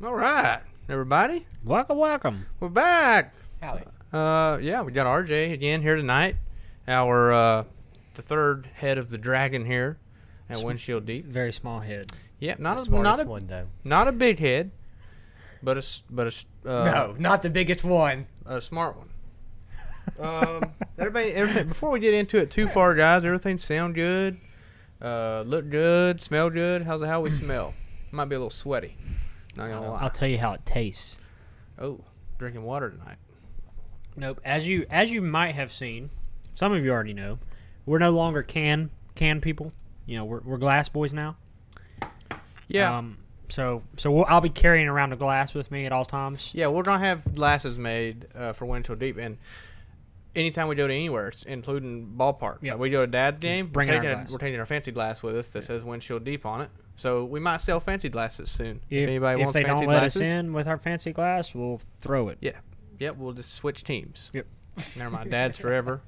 All right, everybody. Welcome. We're back. Howdy. Yeah, we got RJ again here tonight. Our the third head of the dragon here at Windshield Deep. Very small head. Yeah, The not a one, though. not a big head, but No, not the biggest one. a smart one. Everybody, before we get into it too far, guys, everything sound good, look good, smell good. How we smell? Might be a little sweaty. Not gonna lie. I'll tell you how it tastes. Oh, drinking water tonight. Nope. As you might have seen, some of you already know, we're no longer can people. You know, we're glass boys now. Yeah. I'll be carrying around a glass with me at all times. Yeah, we're gonna have glasses made for Windshield Deep, and anytime we go to anywhere, including ballparks, Yep. like we go to Dad's game, Bring our glass. we're taking our fancy glass with us that says Windshield Deep on it. So we might sell fancy glasses soon. If anybody wants they fancy don't let glasses, us in with our fancy glass, we'll throw it. yeah, yep, we'll just switch teams. Yep. Never mind, Dad's forever.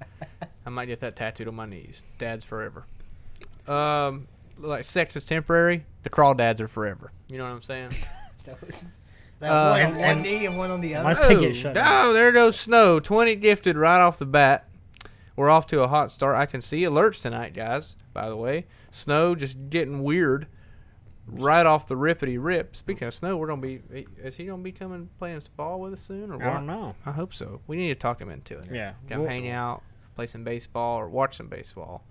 I might get that tattooed on my knees. Dad's forever. Like sex is temporary. The crawdads are forever. You know what I'm saying? One on one knee and one on the other. Let's take it shut down. Oh, there goes Snow. 20 gifted right off the bat. We're off to a hot start. I can see alerts tonight, guys, by the way. Snow just getting weird right off the rippity rip. Speaking of Snow, is he going to be coming playing some ball with us soon or what? I don't know. I hope so. We need to talk him into it. Yeah. Come hang out, play some baseball or watch some baseball.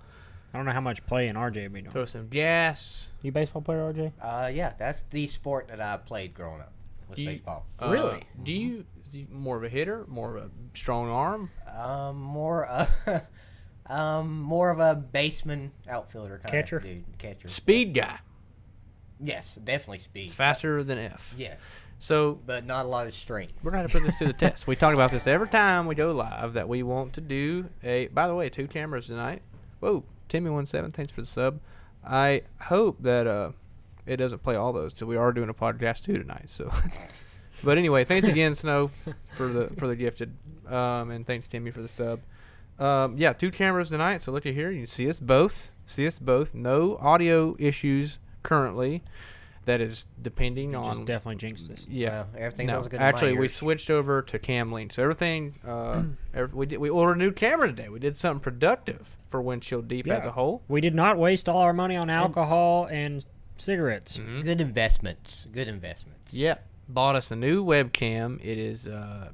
I don't know how much playing RJ will be doing. Throw some gas. You a baseball player, RJ? Yeah, that's the sport that I played growing up, was baseball. Really? Do you more of a hitter, more of a strong arm? More of a baseman, outfielder kind Catcher? of dude. Catcher. Speed guy. Yes, definitely speed. Faster than F. Yes, So but not a lot of strength. we're going to put this to the test. We talk about this every time we go live that we want to do by the way, 2 cameras tonight. Whoa, Timmy17, thanks for the sub. I hope that it doesn't play all those, so we are doing a podcast too tonight. So, but anyway, thanks again, Snow, for the gifted, and thanks Timmy for the sub. Yeah, 2 cameras tonight. So look at here, you can see us both. No audio issues currently. That is depending on. Just definitely jinxed this. Yeah, Everything no, goes good. actually, in my we ears. switched over to cam link, so everything. We ordered a new camera today. We did something productive for Windshield Deep as a whole. We did not waste all our money on alcohol and cigarettes. Good investments. Good investments. Yeah, bought us a new webcam. It is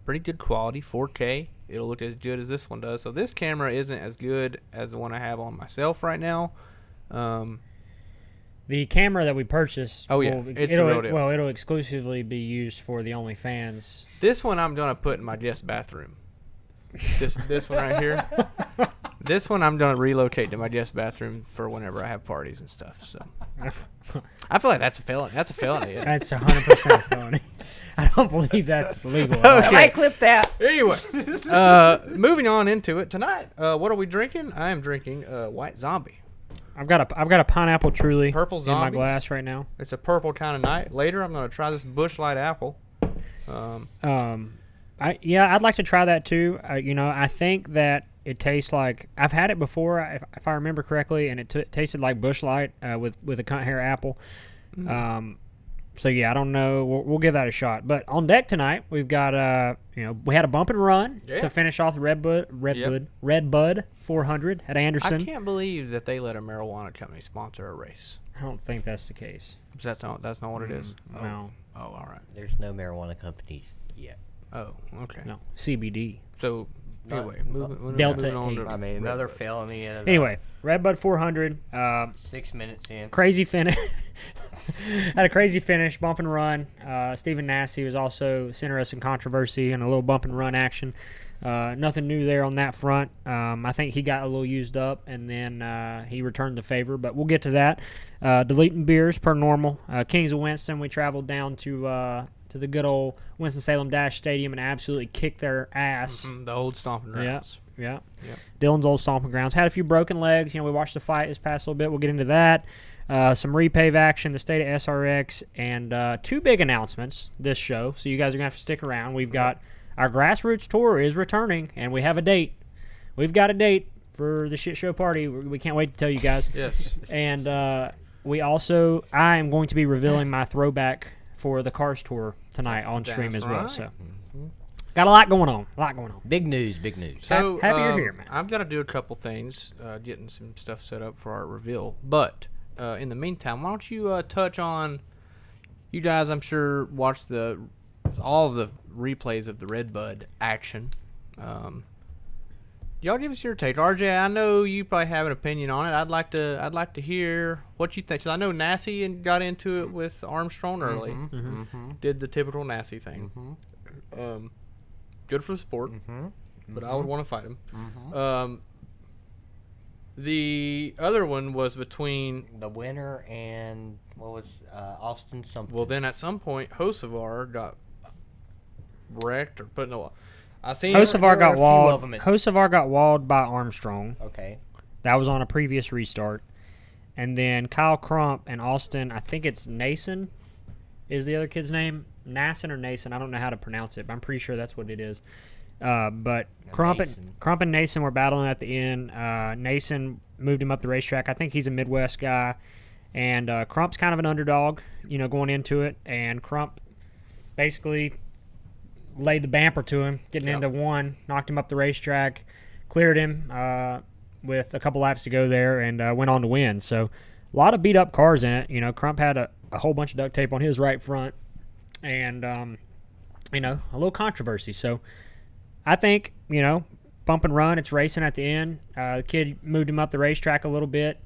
pretty good quality, 4K. It'll look as good as this one does. So this camera isn't as good as the one I have on myself right now. The camera that we purchased, Oh, yeah, it's the real deal. Well, it'll exclusively be used for the OnlyFans. This one I'm gonna put in my guest bathroom. This one right here. This one I'm gonna relocate to my guest bathroom for whenever I have parties and stuff. So I feel like that's a felony. That's a felony. Isn't it? That's 100% felony. I don't believe that's legal. at all. Okay. I clip that. Anyway, moving on into it tonight. What are we drinking? I am drinking White Zombie. I've got a pineapple Truly Purple in my Zombies. glass right now. It's a purple kind of night. Later, I'm gonna try this Busch Light Apple. I'd like to try that too. I think that it tastes like I've had it before, if I remember correctly, and it tasted like Busch Light with a cunt hair apple. So yeah, I don't know. We'll give that a shot. But on deck tonight, we've got we had a bump and run to finish off the Red Bud 400 at Anderson. I can't believe that they let a marijuana company sponsor a race. I don't think that's the case. That's not what it is. No. Oh, all right. There's no marijuana companies yet. Oh, okay. No, CBD. So anyway, moving Delta on 8. to I mean, another felony. Anyway, Red Bud 400. 6 minutes in. Crazy finish. Had a crazy finish, bump and run. Stephen Nassy was also center of some controversy and a little bump and run action. Nothing new there on that front. I think he got a little used up, and then he returned the favor, but we'll get to that. Deleting beers per normal. Kings of Winston, we traveled down to the good old Winston-Salem Dash Stadium and absolutely kicked their ass. the old stomping grounds. Yeah. Yep. Dylan's old stomping grounds. Had a few broken legs. We watched the fight this past little bit. We'll get into that. Some repave action, the state of SRX, and two big announcements this show. So you guys are going to have to stick around. We've got our grassroots tour is returning, and we have a date. We've got a date for the shit show party. We can't wait to tell you guys. Yes. And I am going to be revealing my throwback for the Cars tour tonight on stream as well. right. So got a lot going on. Big news. So Happy you're here, man. I've got to do a couple things, getting some stuff set up for our reveal. But in the meantime, why don't you touch on? You guys, I'm sure, watched all of the replays of the Red Bud action. Y'all give us your take, RJ. I know you probably have an opinion on it. I'd like to hear what you think. 'Cause I know Nassy got into it with Armstrong early. Did the typical Nassy thing. Good for the sport, but I would want to fight him. The other one was between The winner and what was Austin something. Well, then at some point, Hocevar got wrecked or put in a. I seen Hocevar got a few walled. of 'em in- Hocevar got walled by Armstrong. Okay. That was on a previous restart. And then Kyle Crump and Austin, I think it's Nason is the other kid's name. Nason or Nason, I don't know how to pronounce it, but I'm pretty sure that's what it is. But Crump and Nason were battling at the end. Nason moved him up the racetrack. I think he's a Midwest guy. And Crump's kind of an underdog, going into it. And Crump basically laid the bamper to him, getting into one, knocked him up the racetrack, cleared him with a couple laps to go there, and went on to win. So a lot of beat-up cars in it. Crump had a whole bunch of duct tape on his right front and, a little controversy. So I think, bump and run, it's racing at the end. The kid moved him up the racetrack a little bit,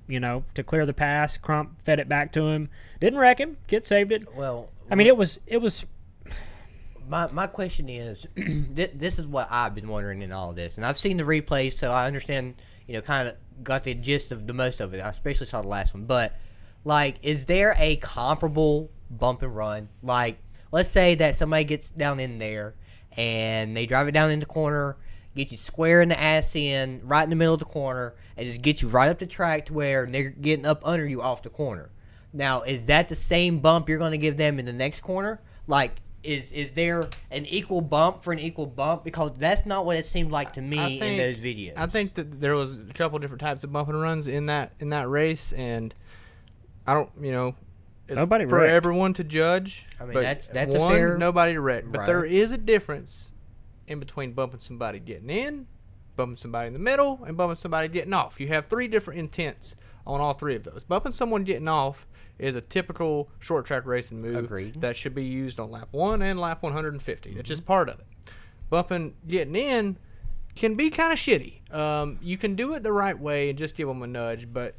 to clear the pass. Crump fed it back to him. Didn't wreck him. Kid saved it. Well, I mean, it was. My question is, this is what I've been wondering in all of this, and I've seen the replays, so I understand, kind of got the gist of the most of it. I especially saw the last one, but is there a comparable bump and run? Let's say that somebody gets down in there and they drive it down in the corner, get you square in the ass in, right in the middle of the corner, and just get you right up the track to where they're getting up under you off the corner. Now, is that the same bump you're going to give them in the next corner? Is there an equal bump for an equal bump? Because that's not what it seemed like to me in those videos. I think that there was a couple different types of bump and runs in that race, and I don't, it's Nobody for wrecked. everyone to judge. I mean, but that's one, a fair. nobody wrecked. But Right. there is a difference in between bumping somebody getting in, bumping somebody in the middle, and bumping somebody getting off. You have three different intents on all three of those. Bumping someone getting off is a typical short track racing move Agreed. that should be used on lap 1 and lap 150. It's just part of it. Bumping getting in can be kind of shitty. You can do it the right way and just give them a nudge, but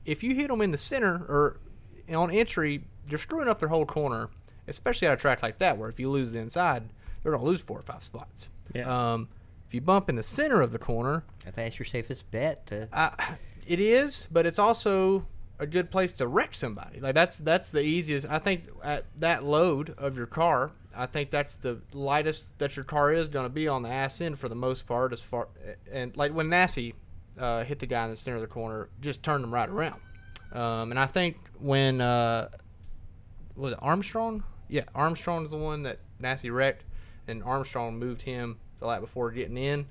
if you hit them in the center or on entry, you're screwing up their whole corner, especially at a track like that where if you lose the inside, they're going to lose 4 or 5 spots. Yeah. If you bump in the center of the corner, I think that's your safest bet. it is, but it's also a good place to wreck somebody. Like that's the easiest. I think at that load of your car, I think that's the lightest that your car is going to be on the ass end for the most part. And like when Nassie hit the guy in the center of the corner, just turned him right around. And I think when was it Armstrong? Yeah, Armstrong is the one that Nassie wrecked, and Armstrong moved him the lap before getting in.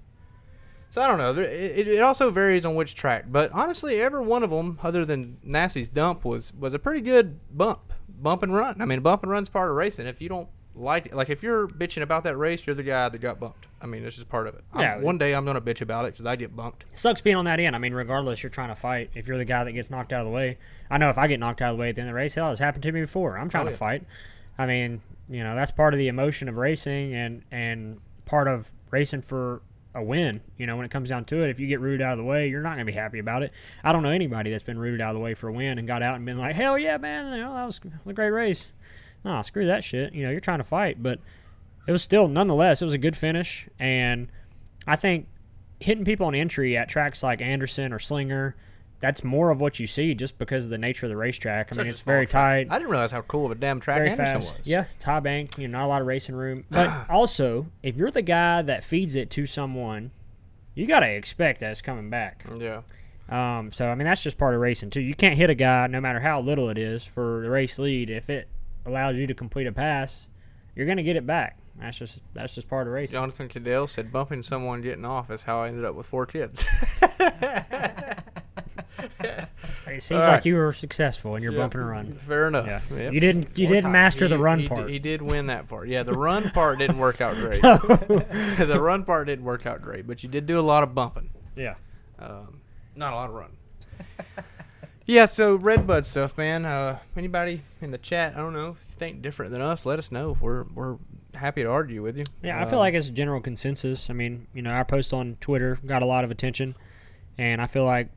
So I don't know. It also varies on which track, but honestly, every one of them, other than Nassie's dump, was a pretty good bump and run. I mean, bump and run's part of racing. If you don't like it, like if you're bitching about that race, you're the guy that got bumped. I mean, it's just part of it. Yeah, one day I'm gonna bitch about it because I get bumped. It sucks being on that end. I mean, regardless, you're trying to fight. If you're the guy that gets knocked out of the way, I know if I get knocked out of the way at the end of the race, hell, it's happened to me before. I'm trying to fight. I mean, that's part of the emotion of racing and part of racing for a win. When it comes down to it, if you get rooted out of the way, you're not going to be happy about it. I don't know anybody that's been rooted out of the way for a win and got out and been like, hell yeah, man, that was a great race. No, screw that shit. You're trying to fight, but it was still, nonetheless, it was a good finish. And I think hitting people on entry at tracks like Anderson or Slinger, that's more of what you see just because of the nature of the racetrack. I mean, it's very tight. I didn't realize how cool of a damn track Anderson was. Yeah, it's high banked, not a lot of racing room. But also, if you're the guy that feeds it to someone, you got to expect that it's coming back. Yeah. So, I mean, that's just part of racing, too. You can't hit a guy, no matter how little it is, for the race lead. If it allows you to complete a pass, you're going to get it back. That's just part of racing. Jonathan Cadell said bumping someone getting off is how I ended up with 4 kids. It seems like you were successful in your bumping and run. Fair enough. Yeah. Yep. You didn't master the run part. He did win that part. Yeah, the run part didn't work out great. The run part didn't work out great, but you did do a lot of bumping. Yeah. Not a lot of running. Yeah, so Redbud stuff, man. Anybody in the chat, I don't know, if you think different than us, let us know. We're happy to argue with you. Yeah, I feel like it's a general consensus. I mean, our post on Twitter got a lot of attention, and I feel like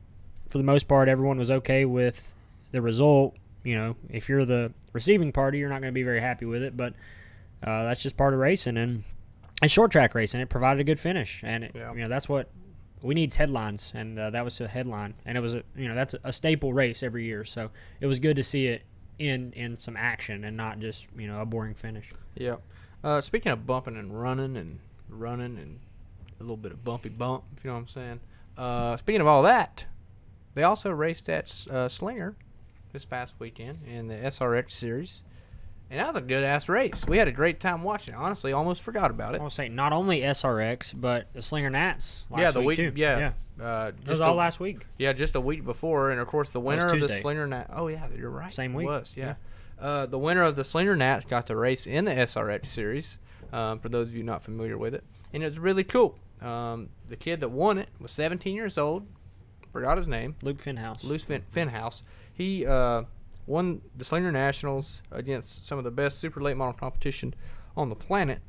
for the most part, everyone was okay with the result. If you're the receiving party, you're not going to be very happy with it, but that's just part of racing, and it's short track racing. It provided a good finish, and that's what we need, headlines, and that was a headline, and it was that's a staple race every year, so it was good to see it in some action and not just a boring finish. Yeah. Speaking of bumping and running and a little bit of bumpy bump, if you know what I'm saying. Speaking of all that, they also raced at Slinger this past weekend in the SRX series, and that was a good-ass race. We had a great time watching it. Honestly, almost forgot about it. I want to say not only SRX, but the Slinger Nats last week too. Yeah. It was all last week. Yeah, just a week before, and of course the winner of the Slinger Nat. Oh yeah, you're right. Same week. It was, yeah. The winner of the Slinger Nats got to race in the SRX series. For those of you not familiar with it, and it was really cool. The kid that won it was 17 years old. Forgot his name. Luke Finhouse. Finhouse. He won the Slinger Nationals against some of the best super late model competition on the planet,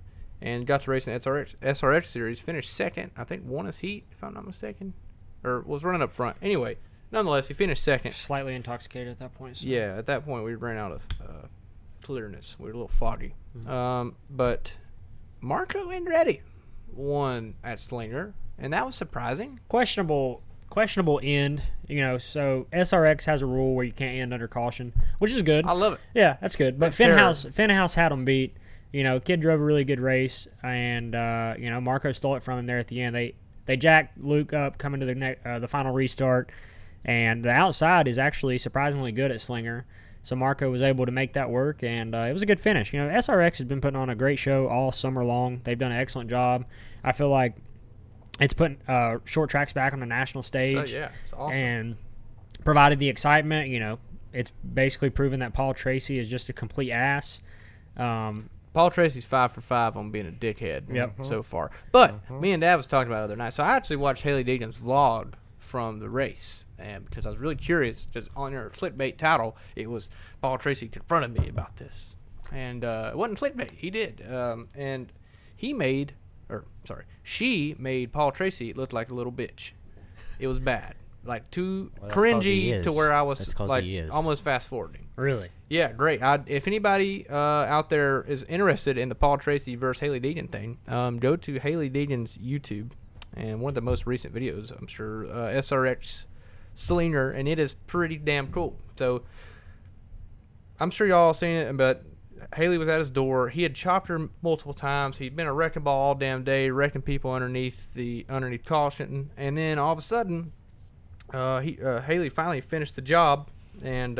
and got to race in the SRX series. Finished second. I think won his heat, if I'm not mistaken, or was running up front. Anyway, nonetheless, he finished second. Slightly intoxicated at that point. So. Yeah, at that point we ran out of clearness. We were a little foggy. Mm-hmm. But Marco Andretti won at Slinger, and that was surprising. Questionable end, so SRX has a rule where you can't end under caution, which is good. I love it. Yeah, that's good. But Finhouse had him beat. Kid drove a really good race, and Marco stole it from him there at the end. They jacked Luke up coming to the final restart, and the outside is actually surprisingly good at Slinger. So Marco was able to make that work, and it was a good finish. SRX has been putting on a great show all summer long. They've done an excellent job. I feel like it's putting short tracks back on the national stage. So, yeah, it's awesome. And provided the excitement. It's basically proven that Paul Tracy is just a complete ass. Paul Tracy's 5 for 5 on being a dickhead so far. But me and Dad was talking about it the other night. So I actually watched Haley Deegan's vlog from the race, and because I was really curious, just on her clickbait title, it was Paul Tracy confronted me about this, and it wasn't clickbait. He did, and she made Paul Tracy look like a little bitch. It was bad. like too Well, that's 'cause he cringy is. to where I was That's 'cause like he is. almost fast forwarding. Really? Yeah, great. If anybody out there is interested in the Paul Tracy versus Haley Deegan thing, go to Haley Deegan's YouTube, and one of the most recent videos, I'm sure, SRX Slinger, and it is pretty damn cool. So I'm sure y'all seen it, but Haley was at his door. He had chopped her multiple times. He'd been a wrecking ball all damn day, wrecking people underneath caution, and then all of a sudden, Haley finally finished the job, and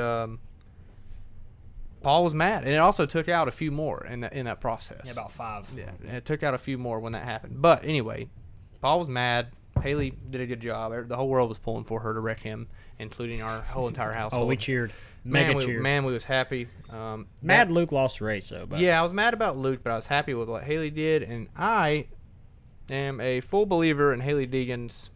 Paul was mad, and it also took out a few more in that process. Yeah, about 5. Yeah, and it took out a few more when that happened. But anyway, Paul was mad. Haley did a good job. The whole world was pulling for her to wreck him, including our whole entire household. Oh, we cheered. Mega cheered. We was happy. Mad Luke lost the race, though. But yeah, I was mad about Luke, but I was happy with what Haley did, and I am a full believer in Haley Deegan's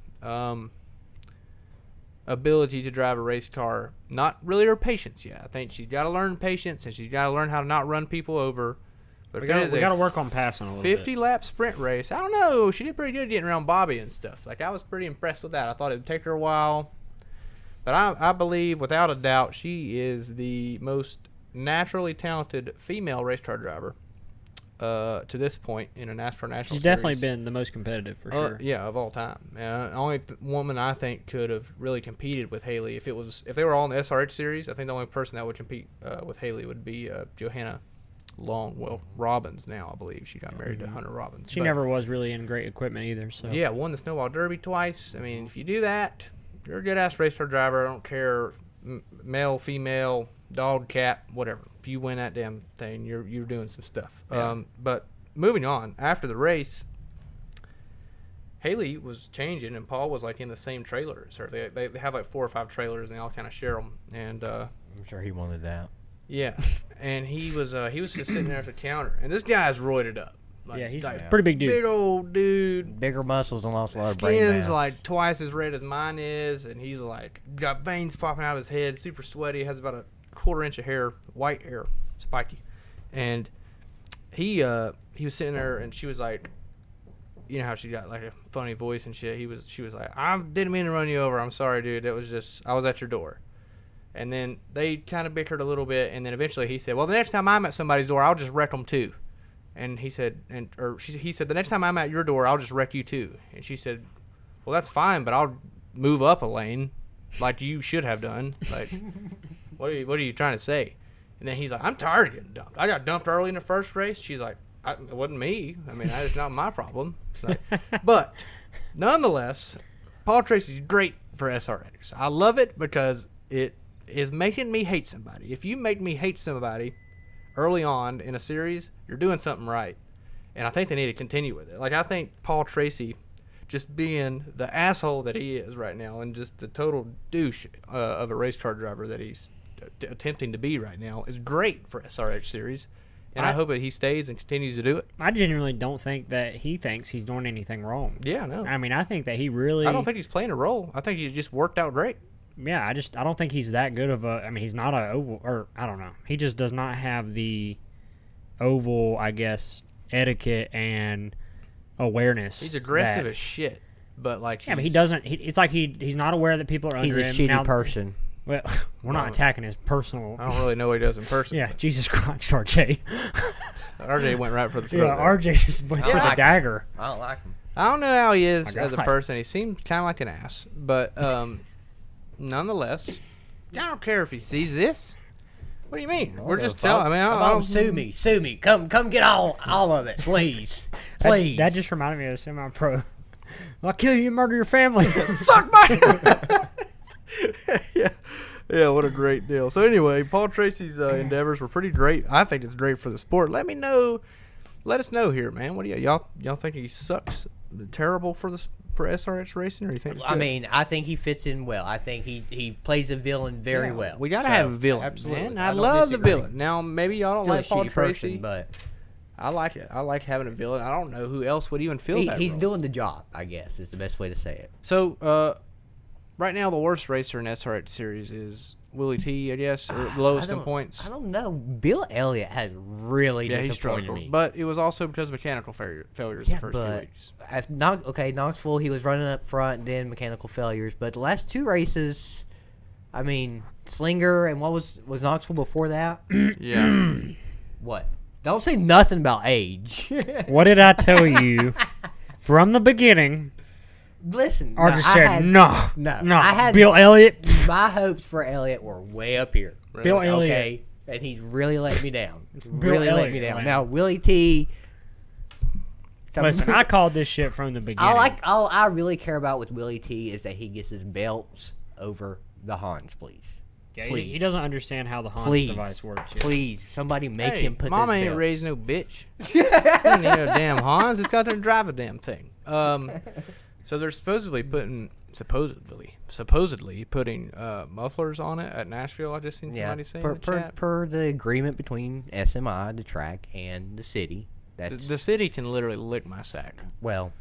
ability to drive a race car. Not really her patience yet. I think she's got to learn patience, and she's got to learn how to not run people over. But we got to work on passing a little 50 bit. lap sprint race. I don't know. She did pretty good getting around Bobby and stuff. Like, I was pretty impressed with that. I thought it would take her a while. But I believe, without a doubt, she is the most naturally talented female race car driver to this point in a NASCAR National She's Series. definitely been the most competitive for sure. Yeah, of all time. Only woman I think could have really competed with Haley if they were all in the SRH series. I think the only person that would compete with Haley would be Johanna Robbins. Now I believe she got married to Hunter Robbins. She never was really in great equipment either. So yeah, won the Snowball Derby twice. I mean, if you do that, you're a good ass race car driver. I don't care, male, female, dog, cat, whatever. If you win that damn thing, you're doing some stuff. Yeah. But moving on, after the race, Haley was changing, and Paul was like in the same trailer as her. They have like 4 or 5 trailers, and they all kind of share them. And I'm sure he wanted that. yeah, and he was just sitting there at the counter, and this guy's roided up. Like, yeah, he's like, a pretty big dude. big old dude. Bigger muscles and lost a lot of brain Skin's mass. like twice as red as mine is, and he's like got veins popping out of his head, super sweaty, has about a 1/4 inch of hair, white hair, spiky. And he was sitting there, and she was like, you know how she got like a funny voice and shit. She was like, I didn't mean to run you over. I'm sorry, dude. It was just I was at your door. And then they kind of bickered a little bit, and then eventually he said, well, the next time I'm at somebody's door, I'll just wreck them too. And he said, he said, the next time I'm at your door, I'll just wreck you too. And she said, well, that's fine, but I'll move up a lane, like you should have done. Like, what are you trying to say? And then he's like, I'm tired of getting dumped. I got dumped early in the first race. She's like, it wasn't me. I mean, it's not my problem. Like, but nonetheless, Paul Tracy's great for SRX. I love it because it is making me hate somebody. If you make me hate somebody early on in a series, you're doing something right. And I think they need to continue with it. Like, I think Paul Tracy, just being the asshole that he is right now and just the total douche of a race car driver that he's attempting to be right now, is great for SRX series. And I hope that he stays and continues to do it. I genuinely don't think that he thinks he's doing anything wrong. Yeah, no. I mean, I think that he really... I don't think he's playing a role. I think he just worked out great. Yeah, I don't think he's that good of a... I mean, he's not a oval... Or, I don't know. He just does not have the oval, I guess, etiquette and awareness. He's aggressive as shit. But, like... Yeah, but he doesn't... It's like he's not aware that people are He's under a him. shitty person. Well, we're not attacking his personal... I don't really know what he does in person. Yeah, Jesus Christ, RJ. RJ went right for the throat. Yeah, RJ just went for the dagger. I don't like him. I don't know how he is My as a God. person. He seems kind of like an ass. But nonetheless, I don't care if he sees this. What do you mean? We're just telling. I mean, I don't sue me. Come get all of it, please. Please. That just reminded me of semi-pro. I'll kill you and murder your family. suck my. Yeah, what a great deal. So anyway, Paul Tracy's endeavors were pretty great. I think it's great for the sport. Let us know here, man. What do y'all think he sucks terrible for SRX racing, or you think? It's good? I mean, I think he fits in well. I think he plays a villain very well. We gotta have a villain, absolutely. man. I don't love the disagree. villain. Now maybe y'all don't Still a like Paul shitty Tracy, person, but I like it. I like having a villain. I don't know who else would even fill that he's role. doing the job, I guess, is the best way to say it. So, right now the worst racer in SRX series is Willie T, I guess, or lowest in points. I don't know. Bill Elliott has really Yeah, he disappointed struggled, me. but it was also because of mechanical failures the first 2 weeks. Knoxville, he was running up front, then mechanical failures. But the last 2 races, I mean, Slinger and what was Knoxville before that? Yeah. What? Don't say nothing about age. What did I tell you from the beginning? Listen, Archer said, no. I had Bill Elliott. my hopes for Elliott were way up here. Bill Elliott. Okay, and he's really let me down. Bill Really let Elliott, me down. man. Now Willie T. Listen, I called this shit from the beginning. all I really care about with Willie T is that he gets his belts over the Hans, please. Yeah, Please. he doesn't understand how the Hans Please. device works yet. Please, somebody make Hey, him put Mama those ain't belts. raised no bitch. He ain't need no damn Hans. It's got to drive a damn thing. So they're supposedly putting mufflers on it at Nashville. I just seen somebody saying in the chat. per the agreement between SMI, the track, and the city. That's The city can literally lick my sack. well.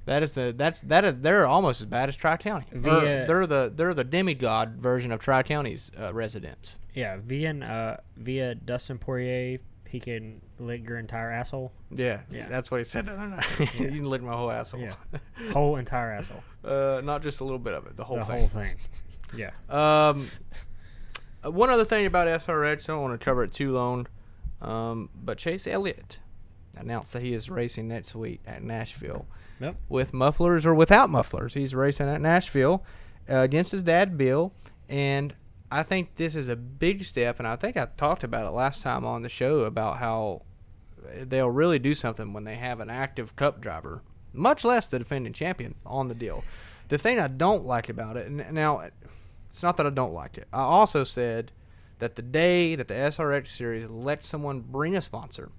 They're almost as bad as Tri-County. Via- They're the demigod version of Tri-County's residents. Yeah, via Dustin Poirier, he can lick your entire asshole. Yeah, Yeah. that's what he said the other night. You can lick my whole asshole. Yeah. Whole entire asshole. Not just a little bit of it, the whole The thing. whole thing. Yeah. One other thing about SRX, I don't want to cover it too long, but Chase Elliott announced that he is racing next week at Nashville. Yep. With mufflers or without mufflers. He's racing at Nashville against his dad, Bill, and I think this is a big step, and I think I talked about it last time on the show about how they'll really do something when they have an active cup driver, much less the defending champion, on the deal. The thing I don't like about it, and now it's not that I don't like it, I also said that the day that the SRX series lets someone bring a sponsor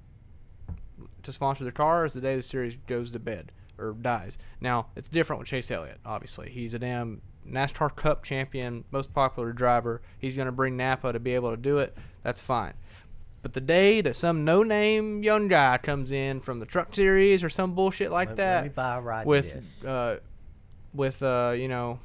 to sponsor their car is the day the series goes to bed or dies. Now, it's different with Chase Elliott, obviously. He's a damn NASCAR Cup champion, most popular driver. He's going to bring Napa to be able to do it. That's fine. But the day that some no-name young guy comes in from the truck series or some bullshit like Let that me buy a ride with, to this. you know,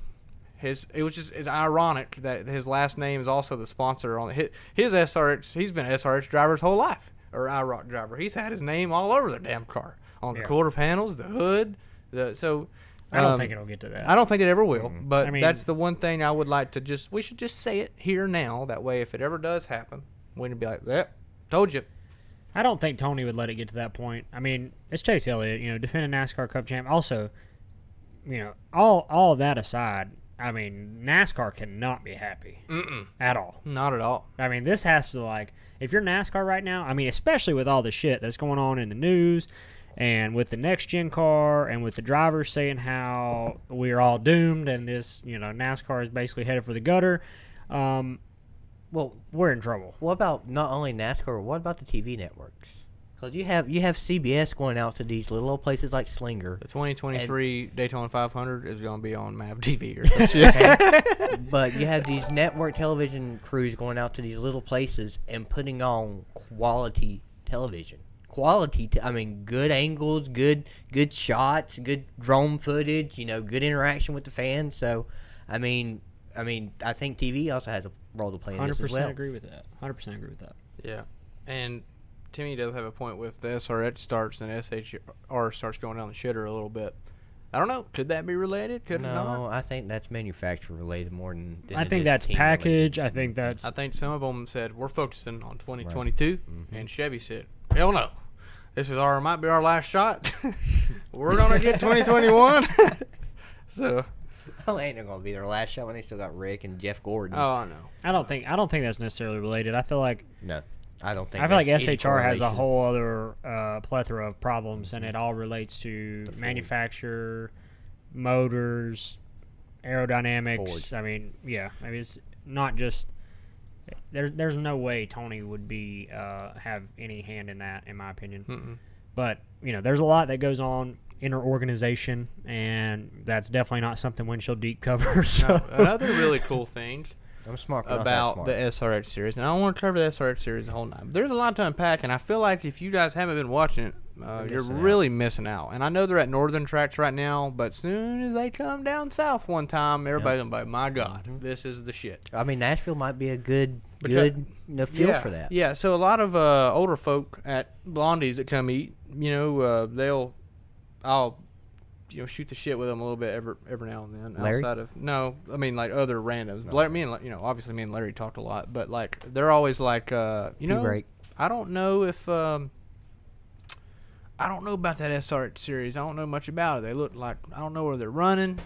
it's ironic that his last name is also the sponsor on his SRX. He's been an SRX driver his whole life, or IROC driver. He's had his name all over the damn car, on the quarter panels, the hood. I don't think it'll get to that. I don't think it ever will. But I mean- that's the one thing I would like to we should just say it here now. That way, if it ever does happen, we can be like, "Yep, told you." I don't think Tony would let it get to that point. I mean, it's Chase Elliott, defending NASCAR Cup champ. Also, all of that aside, I mean, NASCAR cannot be happy at all. Not at all. I mean, this has to, if you're NASCAR right now, I mean, especially with all the shit that's going on in the news and with the next-gen car and with the drivers saying how we're all doomed and this, NASCAR is basically headed for the gutter, Well, we're in trouble. what about not only NASCAR? What about the TV networks? Because you have CBS going out to these little old places like Slinger, The 2023 Daytona 500 is going to be on MAV TV or some shit. but you have these network television crews going out to these little places and putting on quality television. I mean, good angles, good shots, good drone footage. Good interaction with the fans. So, I think TV also has a role to play in this as well. 100% agree with that. 100% agree with that. Yeah. And Timmy does have a point with the SRX starts and SHR starts going down the shitter a little bit. I don't know. Could that be related? Could it not? No, I think that's manufacturer related more than I it think is that's team package. related. I think that's I think some of them said, we're focusing on 2022. And Chevy said, hell no. This might be our last shot. We're going to get 2021. So, Oh, ain't gonna be their last shot when they still got Rick and Jeff Gordon. I know. I don't think that's necessarily related. I feel like No, I don't think. SHR there's any has a correlation. whole other plethora of problems, and it all relates to manufacturer, motors, aerodynamics. Ford. I mean, it's not just. There's no way Tony would be have any hand in that, in my opinion. Mm-mm. But there's a lot that goes on inter-organization, and that's definitely not something Windshield Deep covers. So. Now, another really cool thing I'm smart but not that about smart. the SRX series, and I don't want to cover the SRX series the whole night. But there's a lot to unpack, and I feel like if you guys haven't been watching it, you're missing out. really missing out. And I know they're at northern tracks right now, but soon as they come down south one time, everybody's gonna be like, my God, this is the shit. I mean, Nashville might be a good Because- field for that. Yeah, so a lot of older folk at Blondie's that come eat, I'll shoot the shit with them a little bit every now and then. Larry? Outside of like other randoms. Obviously me and Larry talked a lot, but like they're always like, break. I don't know if I don't know about that SR series. I don't know much about it. They look like I don't know where they're running.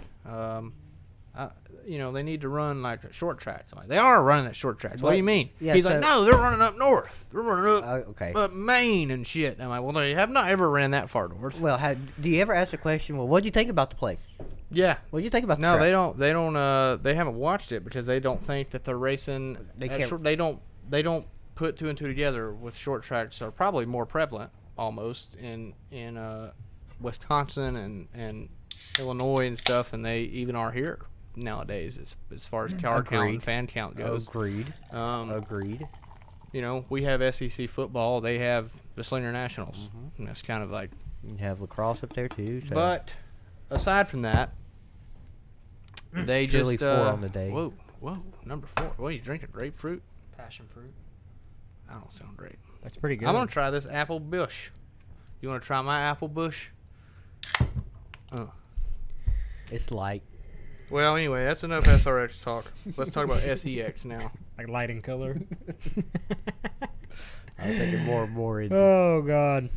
They need to run like short tracks. I'm like, they are running at short tracks. What do you mean? Yeah, He's like, no, they're running up north. They're running Okay. up Maine and shit. I'm like, well, they have not ever ran that far north. Well, do you ever ask the question? Well, what do you think about the place? Yeah. What do you think about the No, track? they don't. They haven't watched it because they don't think that they're racing. They at can't- short- They don't put two and two together with short tracks are probably more prevalent almost in Wisconsin and Illinois and stuff than they even are here nowadays as far as car count and fan count goes. Agreed. Agreed. We have SEC football. They have the Slinger Nationals. And that's kind of like. You have lacrosse up there too. So. But aside from that, they Truly just 4 on the day. Whoa, number 4. What are you drinking? Grapefruit? Passion fruit. I don't sound great. That's pretty good. I'm gonna try this apple bush. You wanna try my apple bush? It's light. Well, anyway, that's enough SRX talk. Let's talk about SEX now. Like light in color. I was thinking more in. Oh God.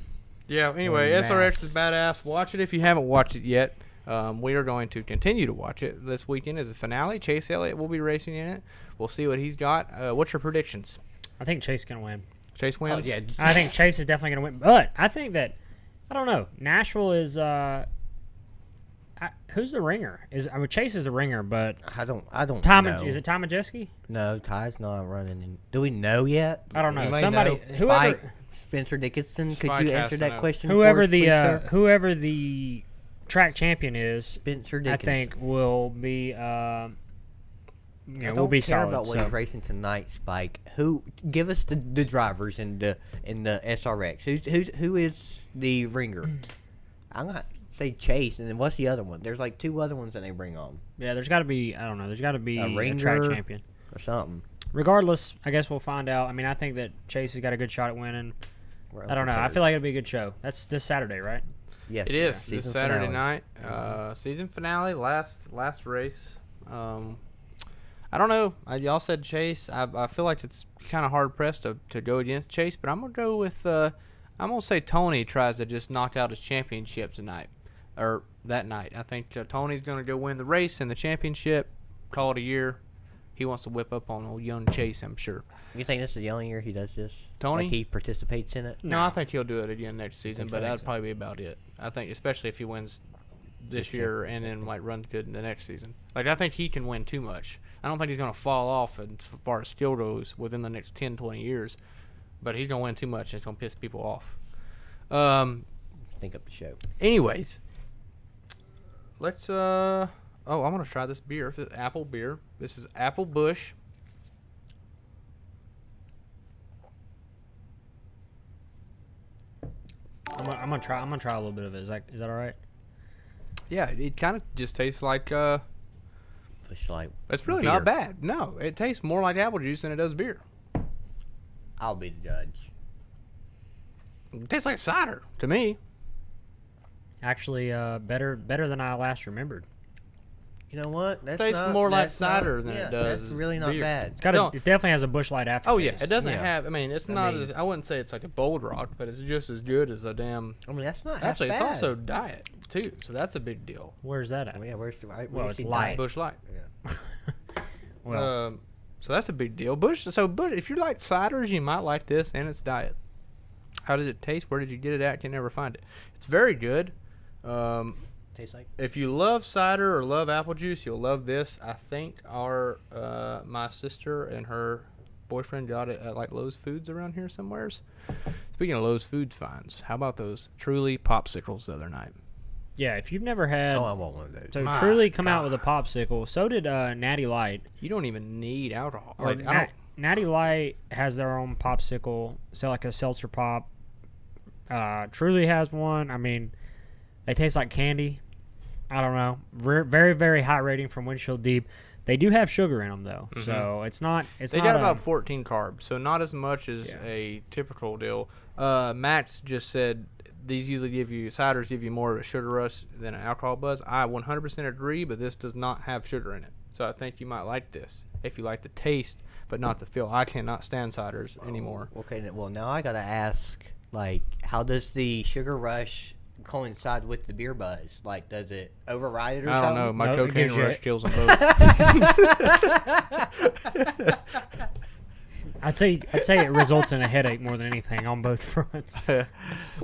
Yeah. Anyway, Or SRX mass. is badass. Watch it if you haven't watched it yet. We are going to continue to watch it. This weekend is the finale. Chase Elliott will be racing in it. We'll see what he's got. What's your predictions? I think Chase is gonna win. Chase Oh, wins. yeah. I think Chase is definitely going to win. But I think that, I don't know, Nashville is, who's the ringer? Chase is the ringer, but I don't know. Is it Tom Majeski? No, Ty's not running. Do we know yet? I don't know. Anybody Somebody, know? whoever, Spike, Spencer Dickinson. Could Spike you has answer to that know. question? whoever for us, please, sir? whoever the track champion is, Spencer I Dickinson. think will be, I will don't be care solid. about what so. he's racing tonight, Spike. Give us the drivers in the SRX. Who is the ringer? I'm gonna say Chase, and then what's the other one? There's like 2 other ones that they bring on Yeah, there's got to be, I don't know, there's got to be A a track ringer. champion. or something. Regardless, I guess we'll find out. I mean, I think that Chase has got a good shot at winning. I don't know. I feel like it'll be a good show. That's this Saturday, right? yes, It is season this Saturday finale. night. Season finale, last race. I don't know. Y'all said Chase. I feel like it's kind of hard pressed to go against Chase, but I'm gonna go with. I'm gonna say Tony tries to just knock out his championship tonight, or that night. I think Tony's gonna go win the race and the championship. Call it a year. He wants to whip up on old young Chase, I'm sure. You think this is the only year he does this? Tony? Like he participates in it? No, I think he'll do it again next season, but think that'd so. probably be about it. I think, especially if he wins this year and then like runs good in the next season. Like I think he can win too much. I don't think he's gonna fall off as far as skill goes within the next 10, 20 years. But he's gonna win too much. It's gonna piss people off. Think up the show. Anyways, let's. I'm gonna try this beer. This is apple beer. This is Apple Bush. I'm gonna try a little bit of it. Is that all right? Yeah, it kind of just tastes like. Bush Light. It's really beer. not bad. No, it tastes more like apple juice than it does beer. I'll be the judge. It tastes like cider to me. Actually, better than I last remembered. You know what? That's Tastes not, more like that's not- cider than it yeah, does That's really not beer. bad. It's got Don't- it definitely has a Bush Light aftertaste. Oh yeah, it doesn't Yeah. have. I mean, it's I not. mean- as, I wouldn't say it's like a Bold Rock, but it's just as good as a damn. I mean, that's not Actually, half it's bad. also diet too, so that's a big deal. Where's that at? Oh, yeah, where's the right? Well, where's it's the light. diet? Bush Light. Yeah. Well, So that's a big deal. Bush. If you like ciders, you might like this, and it's diet. How did it taste? Where did you get it at? Can never find it. It's very good. Tastes like. If you love cider or love apple juice, you'll love this. I think my sister and her boyfriend got it at like Lowe's Foods around here somewheres. Speaking of Lowe's Foods finds, how about those Truly popsicles the other night? yeah. If you've never had, Oh, I want one of those. so My Truly come out with a popsicle. So did Natty Light. You don't even need alcohol. Or Like I don't. Natty Light has their own popsicle. So like a seltzer pop. Truly has one. I mean, they taste like candy. I don't know. Very, very high rating from Windshield Deep. They do have sugar in them, though, so it's not. They got about 14 carbs, so not as much as a typical deal. Max just said these usually ciders give you more of a sugar rush than an alcohol buzz. I 100% agree, but this does not have sugar in it, so I think you might like this if you like the taste, but not the feel. I cannot stand ciders anymore. Okay, well now I gotta ask, like, how does the sugar rush coincide with the beer buzz? Like, does it override it or I something? don't know. My No, it cocaine gives you rush a- kills them both. I'd say it results in a headache more than anything on both fronts.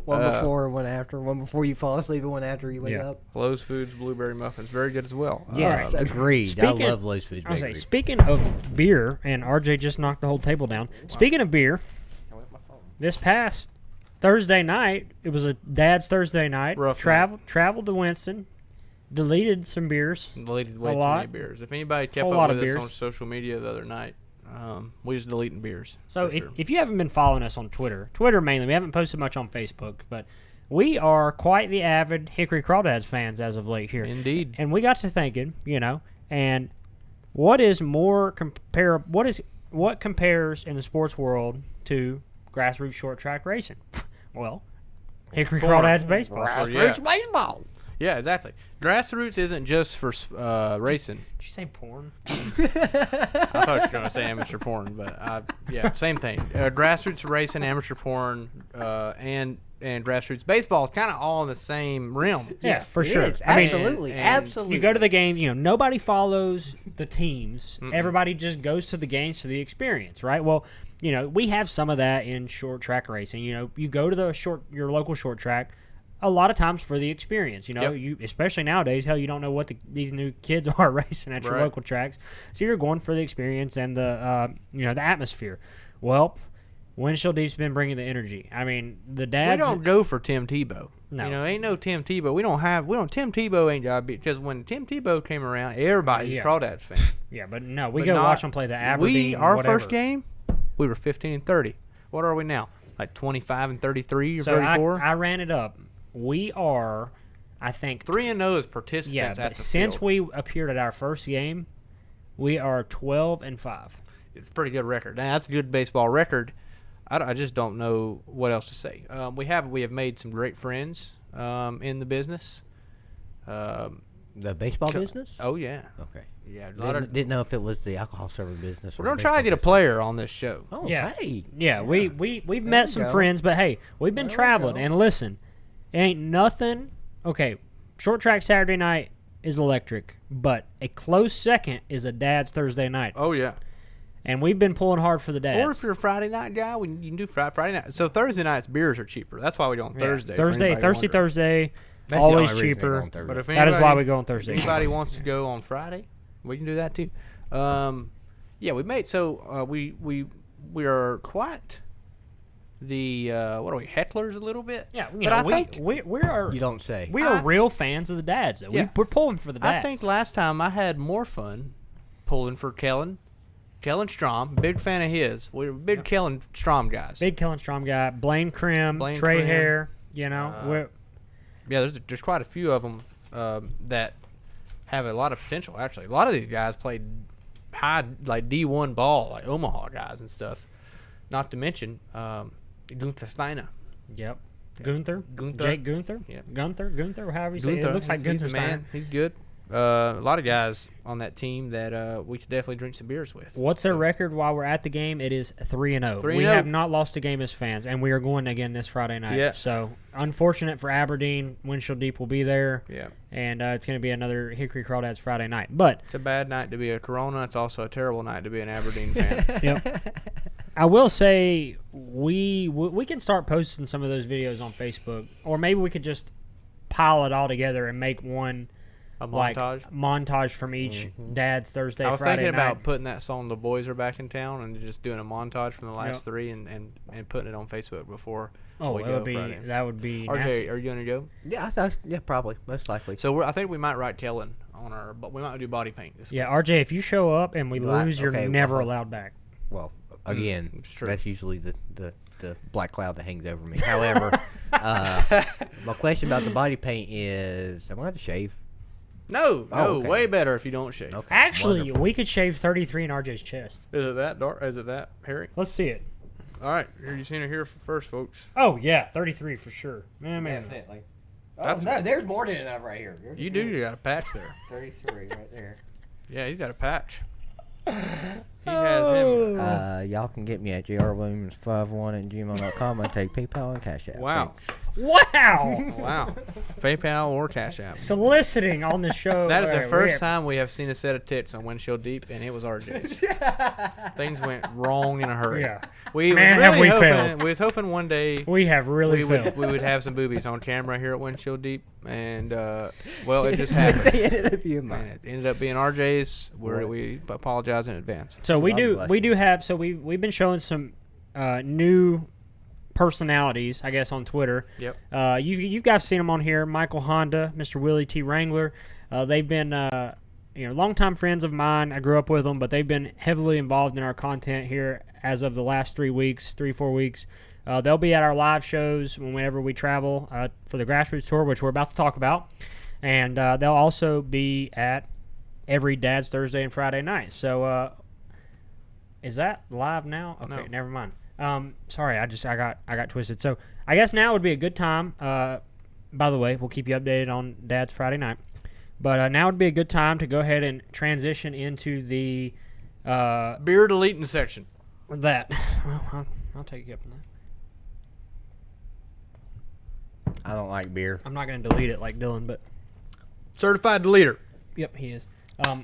One before and one after. One before you fall asleep and one after you wake Yeah. up. Lowe's Foods blueberry muffins, very good as well. Yes, agreed. Speaking- I love Lowe's Foods I was Bakery. like, speaking of beer, and RJ just knocked the whole table down. Speaking of beer, this past Thursday night, it was a Dad's Thursday night. Rough Traveled to Winston, deleted some beers. Deleted way too lot. many beers. If anybody kept Whole up lot with of us beers. on social media the other night, we was deleting beers. So for sure. if you haven't been following us on Twitter mainly, we haven't posted much on Facebook, but we are quite the avid Hickory Crawdads fans as of late here. Indeed. And we got to thinking, and what compares in the sports world to grassroots short track racing? Well, Hickory Crawdads baseball. Grassroots baseball. Yeah, exactly. Grassroots isn't just for racing. Did you say porn? I thought you were going to say amateur porn, but yeah, same thing. Grassroots racing, amateur porn, and grassroots baseball is kind of all in the same realm. Yeah, for It sure. is. I mean, Absolutely. and Absolutely. you go to the game, nobody follows the teams. Everybody just goes to the games for the experience, right? Well, we have some of that in short track racing. You go to your local short track a lot of times for the experience. Yep. You especially nowadays, hell, you don't know what these new kids are racing at your Right. local tracks. So you're going for the experience and the the atmosphere. Well, Windshield Deep's been bringing the energy. I mean, the We dads. don't go for Tim Tebow. No. Ain't no Tim Tebow. Tim Tebow ain't because when Tim Tebow came around, everybody's Yeah. a Crawdads fan. Yeah, but no, we But go not- watch them play the Aberdeen. Our whatever. first game, we were 15-30. What are we now? Like 25-33 or So 34? I ran it up. We are, I think, 3-0 as participants yeah. at But the since field. we appeared at our first game, we are 12-5. It's a pretty good record. Now, that's a good baseball record. I just don't know what else to say. We have made some great friends in the business. The baseball business? Oh yeah, Okay. yeah. A lot of, Didn't know if it was the alcohol serving business. we're or gonna the try to baseball get a business. player on this show. Oh, Yeah. hey. Yeah, we've met some go. friends, but hey, we've been There we traveling. go. And listen, ain't nothing. Okay, short track Saturday night is electric, but a close second is a Dad's Thursday night, Oh yeah. and we've been pulling hard for the dads. Or if you're a Friday night guy, you can do Friday night. So Thursday nights beers are cheaper. That's why we go on Yeah. Thursday. for Thursday, anybody Thursday, wondering. Thursday, That's the always only reason I go cheaper. on Thursday. But if That is why anybody- we go on Thursday. Anybody wants to go on Friday, we can do that too. Yeah, we made so we are quite the what are we hecklers a little bit? Yeah, but I think we are You don't say. we are real fans of the dads. Though. Yeah. We're pulling for the dads. I think last time I had more fun pulling for Kellen Strom. Big fan of his. We're big Kellen Strom guys. Big Kellen Strom guy, Blaine Krim, Trey Krim. Hare. We're Yeah, there's quite a few of them that have a lot of potential. Actually, a lot of these guys played high like D1 ball, like Omaha guys and stuff. Not to mention Gunther Steiner. yep. Gunther, Jake Gunther, Yeah. Gunther, however you say it. It looks like he's Gunther the Steiner. man. He's good. A lot of guys on that team that we could definitely drink some beers with. What's their record while we're at the game? It is 3-0. 3-0. We have not lost a game as fans, and we are going again this Friday night. Yeah. So, unfortunate for Aberdeen. Windshield Deep will be there, Yeah. and it's going to be another Hickory Crawdads Friday night. But It's a bad night to be a Corona. It's also a terrible night to be an Aberdeen fan. yep. I will say we can start posting some of those videos on Facebook, or maybe we could just pile it all together and make one A like montage. montage from each Dad's Thursday, I was Friday thinking night. about putting that song "The Boys Are Back in Town" and just doing a montage from the last Yep. three and putting it on Facebook before Oh, we that go would be Friday. nasty. RJ, are you gonna go? Yeah, yeah, probably, most likely. So I think we might write Kellen on our, but we might do body paint this Yeah, RJ, if you show up and we Right, lose, you're okay, never well, allowed back. Well, again, it's true. that's usually the black cloud that hangs over me. However, My question about the body paint is, am I going to shave? No, okay. way better if you don't shave. Okay, Actually, wonderful. we could shave 33 in RJ's chest. Is it that dark? Is it that hairy? Let's see it. All right, here you seen it here first, folks. Oh, yeah, 33 for sure. Man. Definitely. Oh, That's- no, there's more than enough right here. There's You do. You got a patch there. 33 right there. Yeah, he's got a patch. He has him. Y'all can get me at jrwilliams51@gmail.com. I take PayPal and Cash App. Wow. Thanks. Wow. Wow. PayPal or Cash App. Soliciting on the show. That is the Right, first rip. time we have seen a set of tits on Windshield Deep, and it was RJ's. Things went wrong in a hurry. Yeah. We Man, was have really we hoping, failed. We was hoping one day We have really failed. we would have some boobies on camera here at Windshield Deep, and well, it just happened. They ended up being And mine. it ended up being RJ's. Right. We apologize in advance. So we God do bless we you. do have we've been showing some new personalities, I guess, on Twitter. Yep. You guys seen them on here. Michael Honda, Mr. Willie T. Wrangler. They've been longtime friends of mine. I grew up with them, but they've been heavily involved in our content here as of the last 4 weeks. They'll be at our live shows whenever we travel for the Grassroots Tour, which we're about to talk about. And they'll also be at every Dad's Thursday and Friday night. So is that live now? Okay, No. never mind. Sorry, I got twisted. So I guess now would be a good time. By the way, we'll keep you updated on Dad's Friday night. But now would be a good time to go ahead and transition into the Beer deleting section. that. Well, I'll take you up on that. I don't like beer. I'm not going to delete it like Dylan, but Certified deleter. yep, he is.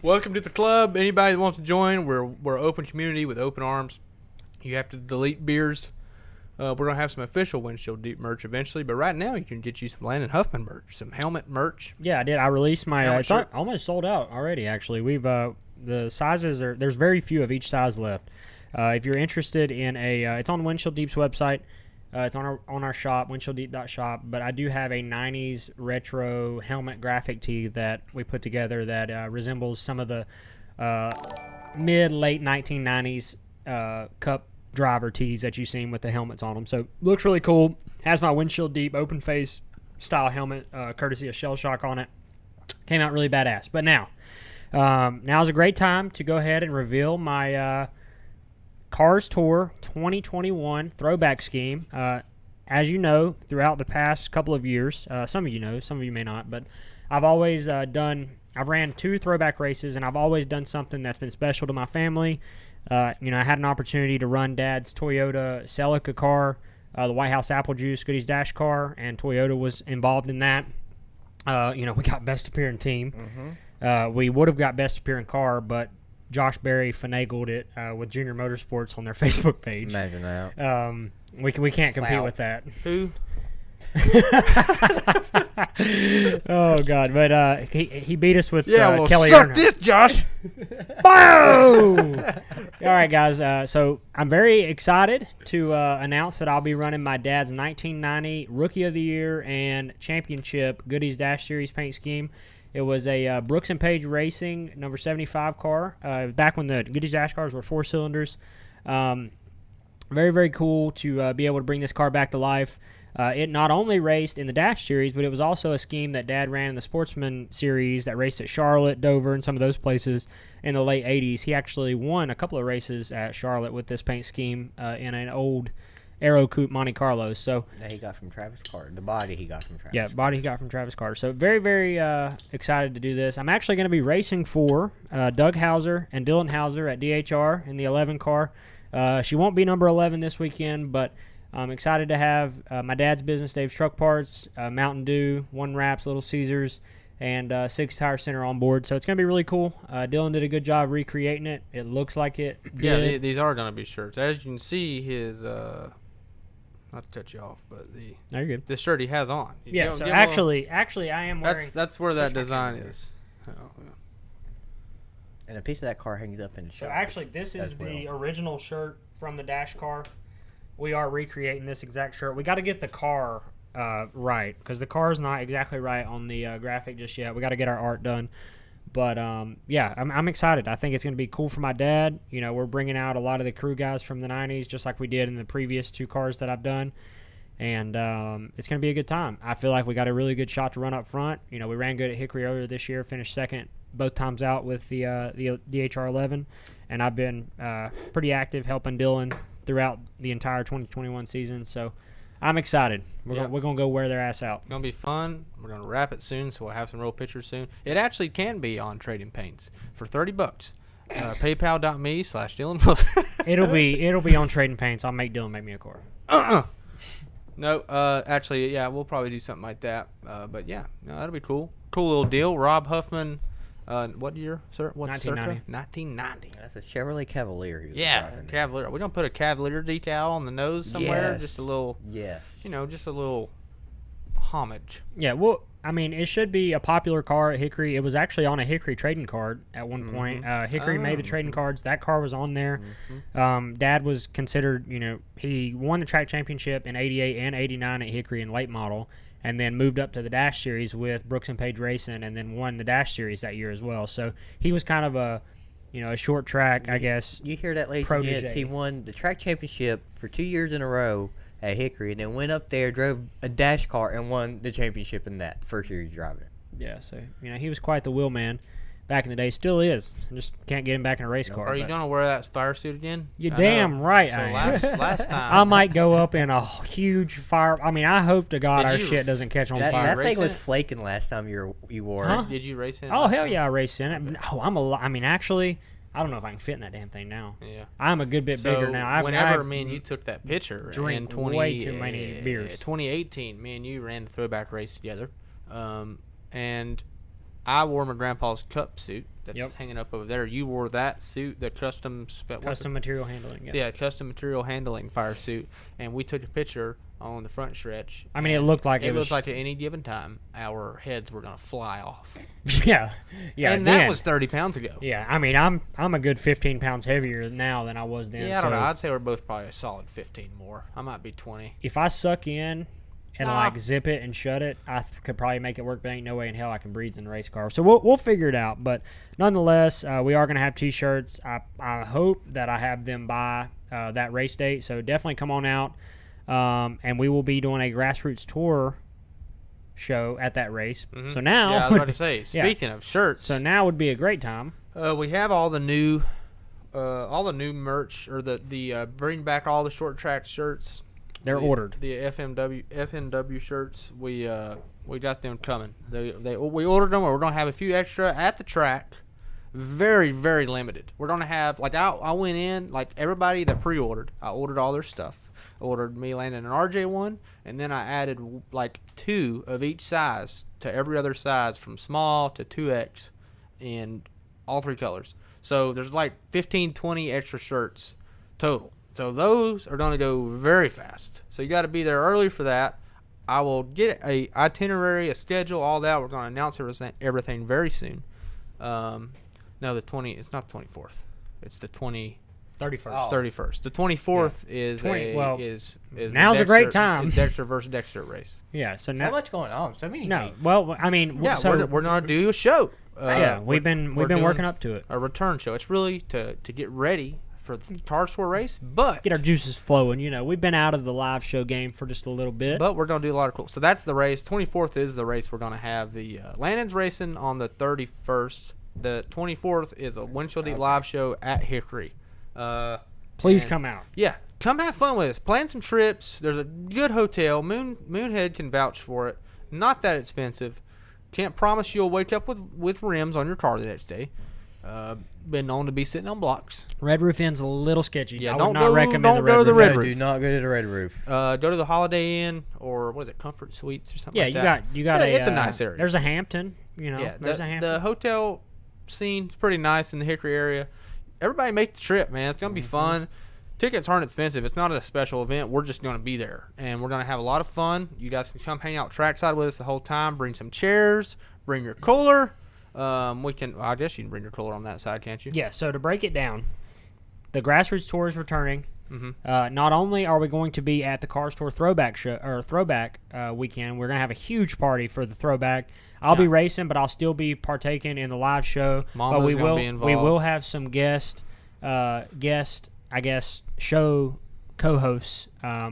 Welcome to the club. Anybody that wants to join, we're an open community with open arms. You have to delete beers. We're going to have some official Windshield Deep merch eventually, but right now you can get you some Landon Huffman merch, some helmet merch. Yeah, I did. I released my. Helmet It's shirt. almost sold out already. Actually, we've the sizes are. There's very few of each size left. If you're interested in it's on Windshield Deep's website. It's on our shop, windshielddeep.shop. But I do have a '90s retro helmet graphic tee that we put together that resembles some of the mid-late 1990s Cup driver tees that you've seen with the helmets on them. So looks really cool. Has my Windshield Deep open face style helmet, courtesy of Shell Shock on it. Came out really badass. But now's a great time to go ahead and reveal my Cars Tour 2021 throwback scheme. As you know, throughout the past couple of years, some of you know, some of you may not, but I've always I've ran 2 throwback races, and I've always done something that's been special to my family. I had an opportunity to run Dad's Toyota Celica car, the White House Apple Juice Goodies Dash car, and Toyota was involved in that. We got Best Appearing Team. Mm-hmm. We would have got Best Appearing Car, but Josh Berry finagled it with Junior Motorsports on their Facebook page. Imagine that. We can't compete Clout. with that. Who? Oh God! But he beat us with Well, Kelly suck Earnhardt. this, Josh. Boom! All right, guys. So I'm very excited to announce that I'll be running my dad's 1990 Rookie of the Year and Championship Goodies Dash Series paint scheme. It was a Brooks and Page Racing number 75 car. Back when the Goodies Dash cars were 4 cylinders. Very, very cool to be able to bring this car back to life. It not only raced in the Dash Series, but it was also a scheme that Dad ran in the Sportsman Series that raced at Charlotte, Dover, and some of those places in the late 80s. He actually won a couple of races at Charlotte with this paint scheme in an old Aero Coupe Monte Carlo. So That he got from Travis Carter. The body he got from Travis. yeah, body he got from Travis Carter. So very, very excited to do this. I'm actually going to be racing for Doug Hauser and Dylan Hauser at DHR in the 11 car. She won't be number 11 this weekend, but I'm excited to have my dad's business, Dave's Truck Parts, Mountain Dew, One Wraps, Little Caesars, and Six Tire Center on board. So it's going to be really cool. Dylan did a good job recreating it. It looks like it did. Yeah, these are going to be shirts. As you can see, his not to cut you off, but No, you're good. the shirt he has on. Yeah, Give so him a- actually, I am wearing. that's where that Switch my design camera here. is. Oh, yeah. And a piece of that car hangs up in the So shop. actually, this is as the well. original shirt from the Dash car. We are recreating this exact shirt. We got to get the car right because the car is not exactly right on the graphic just yet. We got to get our art done. But yeah, I'm excited. I think it's going to be cool for my dad. We're bringing out a lot of the crew guys from the 90s, just like we did in the previous 2 cars that I've done. And it's going to be a good time. I feel like we got a really good shot to run up front. We ran good at Hickory earlier this year, finished second both times out with the DHR11, and I've been pretty active helping Dylan throughout the entire 2021 season. So I'm excited. We're gonna go wear their ass out. It's gonna be fun. We're gonna wrap it soon, so we'll have some real pictures soon. It actually can be on Trading Paints for $30. PayPal.me/Dylan Wilson. It'll be on Trading Paints. I'll make Dylan make me a car. No, actually, yeah, we'll probably do something like that. But yeah, no, that'll be cool. Cool little deal. Rob Huffman, what year, sir? What's 1990. circa? 1990. That's a Chevrolet Cavalier. Yeah, Cavalier. We're gonna put a Cavalier decal on the nose somewhere. Yes. Just a little. Yes. Just a little homage. Yeah, well, I mean, it should be a popular car at Hickory. It was actually on a Hickory trading card at one point. Hickory made the trading cards. That car was on there. Dad was considered, he won the track championship in 88 and 89 at Hickory in late model, and then moved up to the Dash Series with Brooks and Page Racing, and then won the Dash Series that year as well. So he was kind of a short track, I guess. You hear that, ladies and gents? He won the track championship for 2 years in a row at Hickory, and then went up there, drove a dash car, and won the championship in that first year he's driving. Yeah, so he was quite the wheel man back in the day. Still is. Just can't get him back in a race car. Are you gonna wear that fire suit again? You're damn right. So I am. last time I might go up in a huge fire. I mean, I hope to God our shit doesn't catch on That fire. thing was it? flaking last time you wore Huh? it. Did you race in? Oh last hell time? yeah, I raced in it. No, I mean, actually, I don't know if I can fit in that damn thing now. Yeah. I'm a good bit bigger now. Whenever me and you took that picture drink in way too many beers. 2018, me and you ran the throwback race together, and I wore my grandpa's cup suit that's hanging up over there. You wore that suit, the custom material handling. Yeah, custom material handling fire suit, and we took a picture on the front stretch. I mean, it looked like it looked like at any given time our heads were gonna fly off. yeah. And that was 30 pounds ago. Yeah, I mean, I'm a good 15 pounds heavier now than I was then. Yeah, I don't know. I'd say we're both probably a solid 15 more. I might be 20. If I suck in and like zip it and shut it, I could probably make it work, but ain't no way in hell I can breathe in the race car. So we'll figure it out. But nonetheless, we are going to have T-shirts. I hope that I have them by that race date. So definitely come on out. And we will be doing a grassroots tour show at that race. Mm-hmm. So now, I was about to say, speaking of shirts, so now would be a great time. We have all the new merch, or the bring back all the short track shirts. They're ordered. The FNW shirts. We got them coming. We ordered them. We're gonna have a few extra at the track. Very, very limited. We're gonna have I went in everybody that pre-ordered. I ordered all their stuff. I ordered me, Landon, an RJ1, and then I added 2 of each size to every other size from small to 2X in all 3 colors. So there's 15, 20 extra shirts total. So those are going to go very fast. So you got to be there early for that. I will get a itinerary, a schedule, all that. We're going to announce everything very soon. No, it's not the 24th. It's the 31st. 31st. The 24th is now's a great time. It's Dexter versus Dexter race. Yeah. So now how much going on? So many. No. Well, I mean, yeah. So we're gonna do a show. We've been working up to it. A return show. It's really to get ready for the Car Store race, but get our juices flowing. We've been out of the live show game for just a little bit, but we're gonna do a lot of cool. So that's the race. 24th is the race we're gonna have. The Landon's racing on the 31st. The 24th is a Windshield live show at Hickory. Please come out. Yeah, come have fun with us. Plan some trips. There's a good hotel. Moonhead can vouch for it. Not that expensive. Can't promise you'll wake up with rims on your car the next day. Been known to be sitting on blocks. Red Roof Inn's a little sketchy. Yeah, I don't would not recommend don't the go to the Red Red Roof. Roof. Do not go to the Red Roof. Go to the Holiday Inn, or what is it, Comfort Suites or something Yeah, like that. you got it's a nice area. There's a Hampton, Yeah, there's a Hampton. The hotel scene's pretty nice in the Hickory area. Everybody make the trip, man. It's going to be fun. Tickets aren't expensive. It's not a special event. We're just going to be there, and we're going to have a lot of fun. You guys can come hang out trackside with us the whole time. Bring some chairs. Bring your cooler. I guess you can bring your cooler on that side, can't you? Yeah, so to break it down, the grassroots tour is returning. Mm-hmm. Not only are we going to be at the Car Store throwback weekend, we're going to have a huge party for the throwback. I'll be racing, but I'll still be partaking in the live show. Mama's but gonna be involved. we will have some guest, I guess, show co-hosts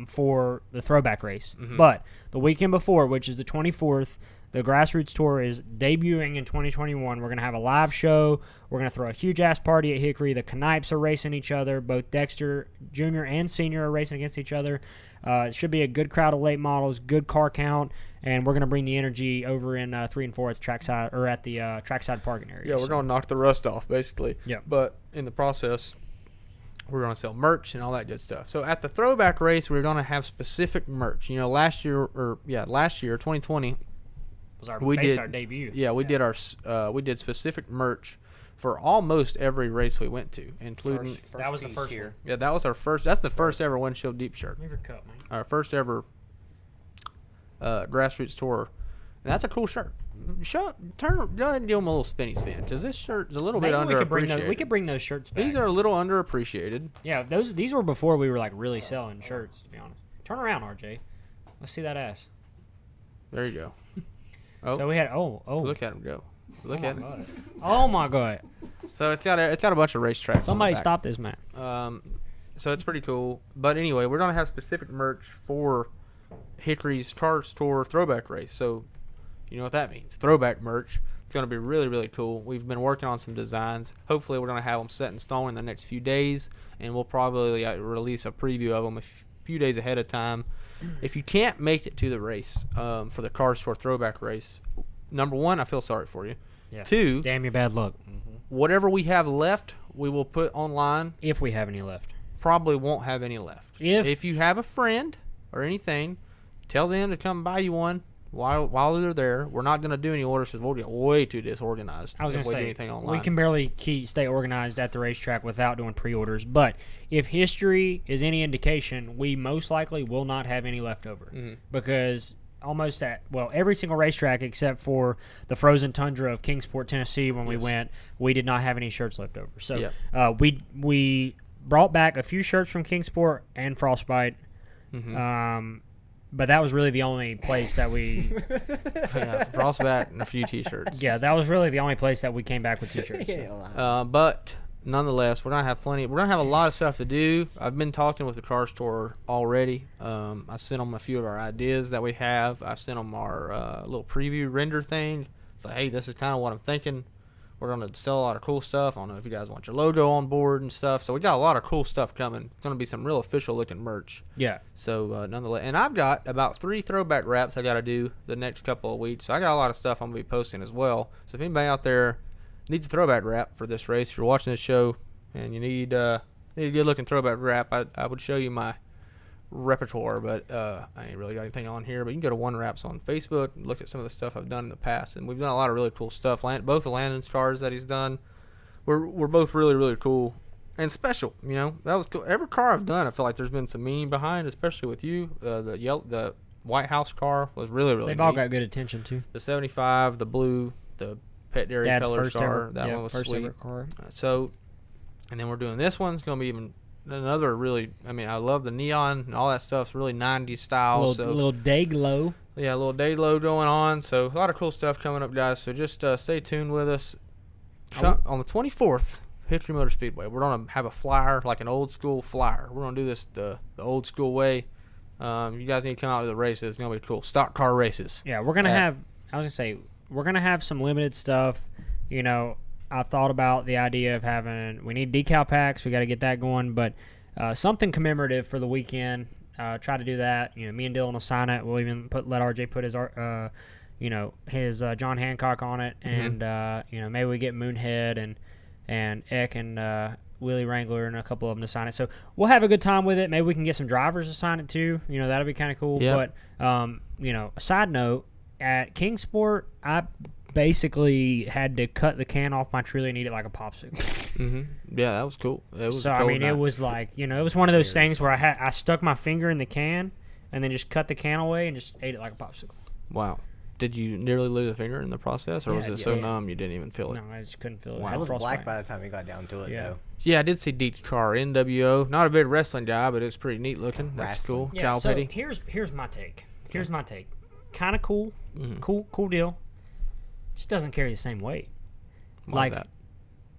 for the throwback race. Mhm. But the weekend before, which is the 24th, the Grassroots Tour is debuting in 2021. We're going to have a live show. We're going to throw a huge-ass party at Hickory. The Knipes are racing each other. Both Dexter Jr. and Senior are racing against each other. It should be a good crowd of late models, good car count, and we're going to bring the energy over in 3 and 4 at the trackside or at the trackside parking area. Yeah, we're going to knock the rust off, basically. Yeah. But in the process, we're going to sell merch and all that good stuff. So at the throwback race, we're going to have specific merch. You know, last year, 2020, was our we did our debut. Yeah, we did we did specific merch for almost every race we went to, including That was the piece first here. one. yeah, that was our first. That's the first ever Windshield Deep shirt. Leave your cup, man. Our first ever Grassroots Tour, and that's a cool shirt. Go ahead and give them a little spinny spin because this shirt is a little bit Maybe underappreciated. we could bring those shirts back. These are a little underappreciated. Yeah, these were before we were like really selling shirts, to be honest. Turn around, RJ. Let's see that ass. There you go. Oh, So we had look at him go. Look at him. God. Oh my god. So it's got a bunch of racetracks. Somebody on the back. stop this man. So it's pretty cool. But anyway, we're gonna have specific merch for Hickory's Car Store Throwback Race. So you know what that means. Throwback merch. It's gonna be really, really cool. We've been working on some designs. Hopefully, we're gonna have them set in stone in the next few days, and we'll probably release a preview of them a few days ahead of time. If you can't make it to the race for the Car Store Throwback Race, number one, I feel sorry for you. Yeah. 2, Damn your bad luck. whatever we have left, we will put online. If we have any left. Probably won't have any left. If you have a friend or anything, tell them to come buy you one while they're there. We're not going to do any orders because we'll get way too disorganized I was if going to we say, do anything online. we can barely stay organized at the racetrack without doing pre-orders. But if history is any indication, we most likely will not have any left over. Because almost every single racetrack except for the frozen tundra of Kingsport, Tennessee, when we went, we did not have any shirts left over. So we brought back a few shirts from Kingsport and Frostbite. But that was really the only place that we Frostbite and a few T-shirts. that was really the only place that we came back with T-shirts. So. But nonetheless, we're gonna have plenty. We're gonna have a lot of stuff to do. I've been talking with the car store already. I sent them a few of our ideas that we have. I sent them our little preview render thing. It's like, hey, this is kind of what I'm thinking. We're gonna sell a lot of cool stuff. I don't know if you guys want your logo on board and stuff. So we got a lot of cool stuff coming. It's gonna be some real official looking merch. Yeah. So nonetheless, and I've got about 3 throwback wraps I got to do the next couple of weeks. So I got a lot of stuff I'm gonna be posting as well. So if anybody out there needs a throwback wrap for this race, if you're watching this show and you need a good looking throwback wrap, I would show you my repertoire, but I ain't really got anything on here. But you can go to One Wraps on Facebook and look at some of the stuff I've done in the past, and we've done a lot of really cool stuff. Both the Landon's cars that he's done, we're both really, really cool and special. You know, that was cool. Every car I've done, I feel like there's been some meaning behind, especially with you. The White House car was really, really. They've all got good attention too. The 75, the blue, the Pet Dairy Dad's color first star. ever, That one was first sweet. ever car. And then we're doing this one. It's gonna be even another really. I mean, I love the neon and all that stuff's really 90s style. Little day glow. Yeah, a little day low going on. So a lot of cool stuff coming up, guys. So just stay tuned with us. On the 24th, Hickory Motor Speedway, we're gonna have a flyer, like an old school flyer. We're gonna do this the old school way. You guys need to come out to the races. It's gonna be cool. Stock car races. Yeah, we're gonna have. I was gonna say we're gonna have some limited stuff. You know, I've thought about the idea of having. We need decal packs. We got to get that going, but something commemorative for the weekend. Try to do that. You know, me and Dylan will sign it. We'll even let RJ put his his John Hancock on it, and maybe we get Moonhead and Eck and Willie Wrangler and a couple of them to sign it. So we'll have a good time with it. Maybe we can get some drivers to sign it too. You know, that'll be kind of cool. Yep. But a side note, at Kingsport, I basically had to cut the can off my truly and eat it like a popsicle. Yeah, that was cool. It was So a I cold mean, night. it was like, it was one of those things where I stuck my finger in the can and then just cut the can away and just ate it like a popsicle. Wow. Did you nearly lose a finger in the process, or was it so numb you didn't even feel it? No, I just couldn't feel it. Wow. It was Frostbite. black by the time we got down to it, Yeah. though. Yeah, I did see Deet's car, NWO. Not a big wrestling guy, but it's pretty neat looking. That's Wrestling. cool. Yeah, Cal so Petty. here's my take. Here's my take. Kind of cool. Mm-hmm. Cool deal. Just doesn't carry the same weight. Why is that?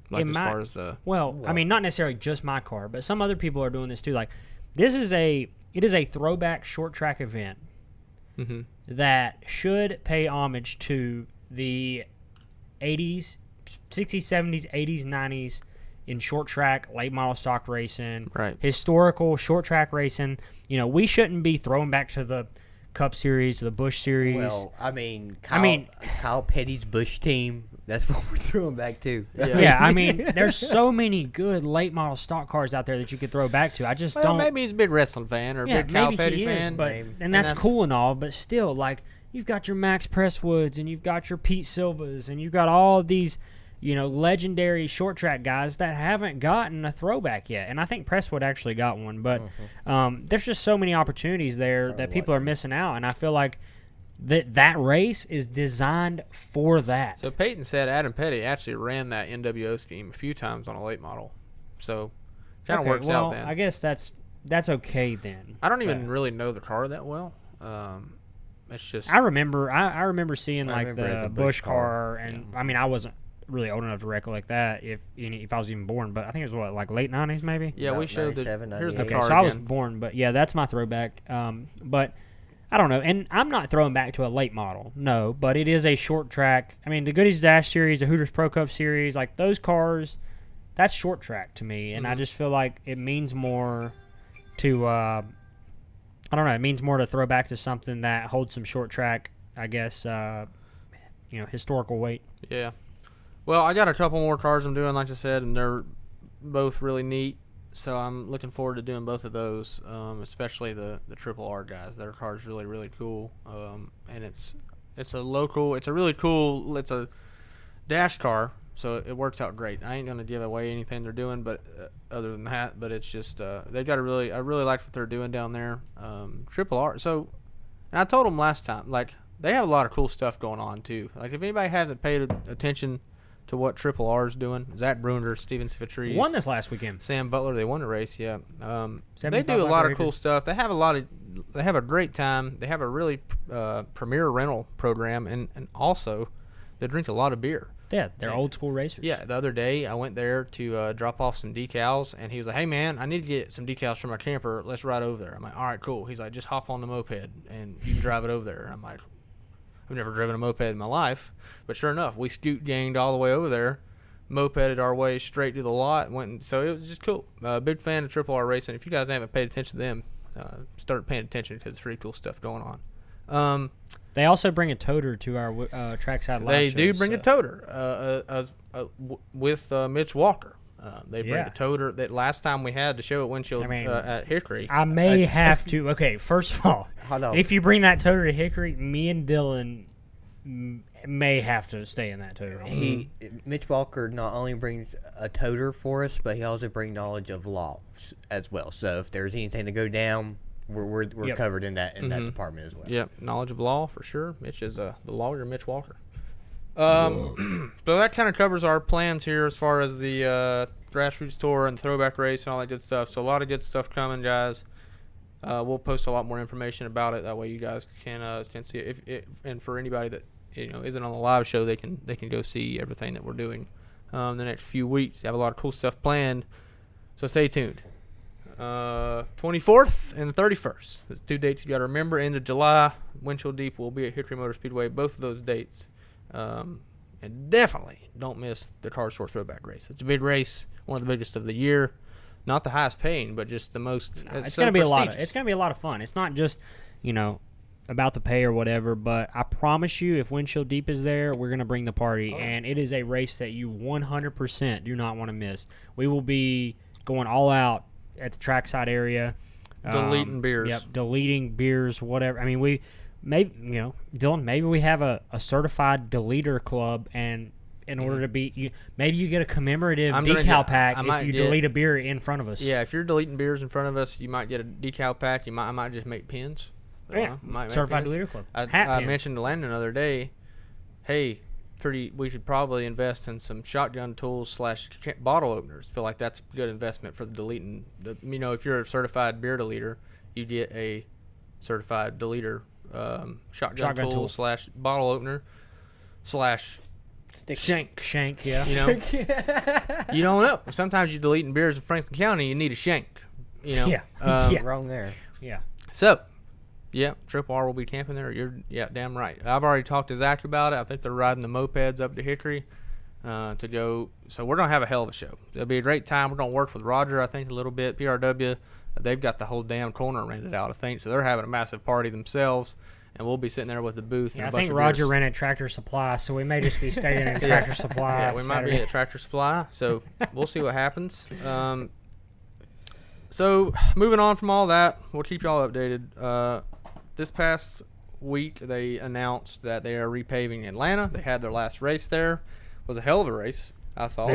Like in as my- far as the... Well, I mean, not necessarily just my car, but some other people are doing this too. Like, it is a throwback short track event Mm-hmm. that should pay homage to the 80s, 60s, 70s, 80s, 90s in short track, late model stock racing, Right. historical short track racing. We shouldn't be throwing back to the Cup Series, the Busch Series. Well, Kyle Petty's Busch team. That's what we're throwing back to. Yeah, there's so many good late model stock cars out there that you could throw back to. I just don't. Maybe he's a big wrestling fan or a big Kyle maybe Petty he fan. is, and that's cool and all. But still, like, you've got your Max Presswoods and you've got your Pete Silvas and you've got all of these, legendary short track guys that haven't gotten a throwback yet. And I think Presswood actually got one, but there's just so many opportunities there that people are missing out. And I feel like that race is designed for that. So Peyton said Adam Petty actually ran that NWO scheme a few times on a late model. So kind of works out then. I guess that's okay then. I don't even really know the car that well. It's just I remember seeing I like remember the the Busch Busch car, car. and I wasn't really old enough to recollect that if I was even born, but I think it was like late 90s maybe. yeah, About we showed the 97, here's the 98. Okay, car so I was again. born, but yeah, that's my throwback. But I don't know, and I'm not throwing back to a late model, no, but it is a short track. The Goodies Dash Series, the Hooters Pro Cup Series, like those cars, that's short track to me, and I just feel like it means more to, I don't know, it means more to throw back to something that holds some short track, I guess, historical weight. Yeah. Well, I got a couple more cars I'm doing, like I said, and they're both really neat. So I'm looking forward to doing both of those, especially the Triple R guys. Their car's really, really cool, and it's a dash car, so it works out great. I ain't gonna give away anything they're doing, but other than that, but it's just they've got I really like what they're doing down there. Triple R. So, and I told them last time, like they have a lot of cool stuff going on too. Like if anybody hasn't paid attention to what Triple R is doing, Zach Bruner, Steven Civitrese, Won this last weekend. Sam Butler, they won the race, yeah. They 75 do a lot of acre. cool stuff. They have a great time. They have a really premier rental program, and also they drink a lot of beer. Yeah, they're old school racers. Yeah, the other day I went there to drop off some decals, and he was like, "Hey man, I need to get some decals for my camper. Let's ride over there." I'm like, "All right, cool." He's like, "Just hop on the moped and you can drive it over there." And I'm like, I've never driven a moped in my life, but sure enough, we scoot ganged all the way over there, mopeded our way straight to the lot, so it was just cool. Big fan of Triple R Racing. If you guys haven't paid attention to them, start paying attention because it's pretty cool stuff going on. They also bring a toter to our trackside live They shows, do bring a so- toter with Mitch Walker. They bring Yeah. a toter that last time we had to show at Windshield at Hickory. I may have to. Okay, first of all, Hold on. if you bring that toter to Hickory, me and Dylan may have to stay in that toter. Mitch Walker not only brings a toter for us, but he also brings knowledge of law as well. So if there's anything to go down, we're Yep. covered in that department as well. Yep, knowledge of law for sure. Mitch is the lawyer, Mitch Walker. So that kind of covers our plans here as far as the grassroots tour and throwback race and all that good stuff. So a lot of good stuff coming, guys. We'll post a lot more information about it. That way you guys can see it. And for anybody that isn't on the live show, they can go see everything that we're doing the next few weeks. We have a lot of cool stuff planned. So stay tuned. 24th and the 31st. That's 2 dates you got to remember. End of July, Windshield Deep will be at Hickory Motor Speedway. Both of those dates. And definitely don't miss the Car Store Throwback Race. It's a big race, one of the biggest of the year. Not the highest paying, but just the most. It's going to be a lot. It's going to be a lot of fun. It's not just about the pay or whatever, but I promise you, if Windshield Deep is there, we're going to bring the party, and it is a race that you 100% do not want to miss. We will be going all out at the trackside area. Deleting beers. Yep, deleting beers, whatever. We maybe, Dylan, maybe we have a certified deleter club, and in order to be, maybe you get a commemorative decal pack if you delete a beer in front of us. Yeah, if you're deleting beers in front of us, you might get a decal pack. I might just make pins. Yeah, certified deleter club. I mentioned to Landon the other day, hey, we should probably invest in some shotgun tools / bottle openers. Feel like that's a good investment for the deleting. If you're a certified beer deleter, you get a certified deleter shotgun tool / bottle opener / shank. Yeah. You don't know. Sometimes you're deleting beers in Franklin County, you need a shank. You know, Yeah. um, Wrong there. Yeah. So, yeah, Triple R will be camping there. You're damn right. I've already talked to Zach about it. I think they're riding the mopeds up to Hickory to go. So we're gonna have a hell of a show. It'll be a great time. We're gonna work with Roger, I think, a little bit. PRW, they've got the whole damn corner rented out, I think. So they're having a massive party themselves, and we'll be sitting there with the booth. Yeah, and I a bunch think of Roger beers. rented Tractor Supply, so we may just be staying in Tractor Supply. Yeah, we might be Saturday. at Tractor Supply. So we'll see what happens. So moving on from all that, we'll keep y'all updated. This past week, they announced that they are repaving Atlanta. They had their last race there. It was a hell of a race, I thought.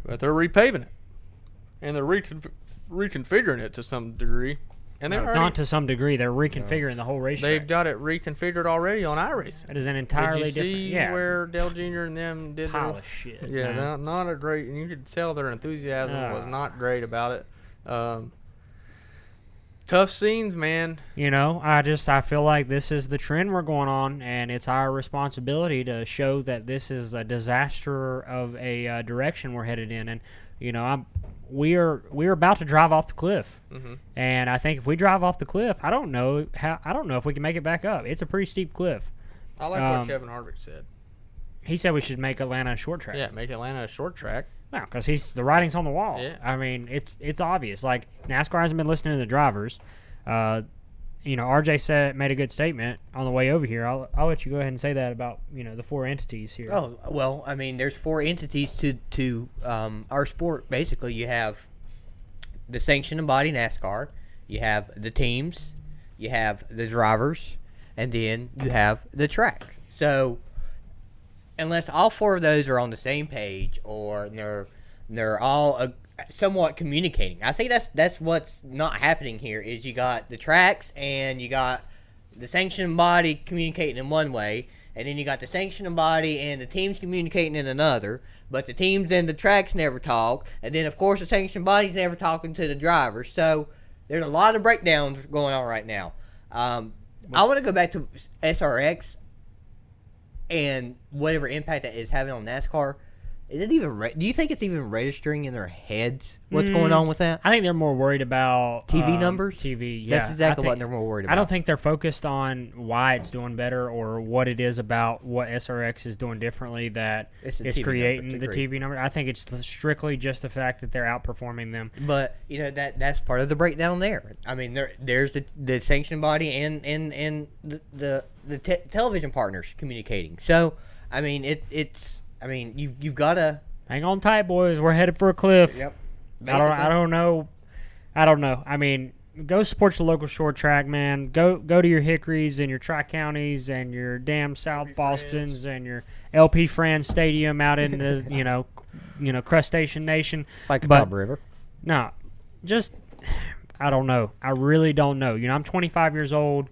But they're repaving it, and they're reconfiguring it to some degree. And they're No, already, not to some degree. They're reconfiguring the whole racetrack. they've got it reconfigured already on iRacing. It is an entirely Did you different. see Yeah. where Dale Jr. and them did Pile their of shit. Yeah, man. not a great, and you could tell their enthusiasm was not great about it. Tough scenes, man. You know, I feel like this is the trend we're going on, and it's our responsibility to show that this is a disaster of a direction we're headed in. And you know, we're about to drive off the cliff, and I think if we drive off the cliff, I don't know if we can make it back up. It's a pretty steep cliff. I like what Kevin Harvick said. He said we should make Atlanta a short track. Yeah, make Atlanta a short track. No, because the writing's on the wall. Yeah. I mean, it's obvious. Like, NASCAR hasn't been listening to the drivers. You know, RJ made a good statement on the way over here. I'll let you go ahead and say that about, you know, the four entities here. Oh, well, I mean, there's four entities to our sport. Basically, you have the sanctioned body NASCAR, you have the teams, you have the drivers, and then you have the track. So unless all four of those are on the same page or they're all somewhat communicating, I think that's what's not happening here. Is you got the tracks and you got the sanctioning body communicating in one way, and then you got the sanctioning body and the teams communicating in another. But the teams and the tracks never talk, and then of course the sanctioning body's never talking to the drivers. So there's a lot of breakdowns going on right now. I want to go back to SRX and whatever impact that is having on NASCAR. Is it even? Do you think it's even registering in their heads what's going on with that? I think they're more worried about TV numbers? TV, yeah. That's exactly what they're more worried about. I don't think they're focused on why it's doing better or what it is about what SRX is doing differently that It's the is TV creating numbers, the agreed. TV number. I think it's strictly just the fact that they're outperforming them. But you know that's part of the breakdown there. I mean, there's the sanctioning body and the television partners communicating. So I mean it's. I mean, you've got to Hang on tight, boys. We're headed for a cliff. Yep. I don't know. I mean, go support your local short track, man. Go to your Hickories and your Tri-Counties and your damn South Bostons and your LP Friends Stadium out in the you know Crustacean Nation. like a But- Cobb River. No, just I don't know. I really don't know. You know, I'm 25 years old.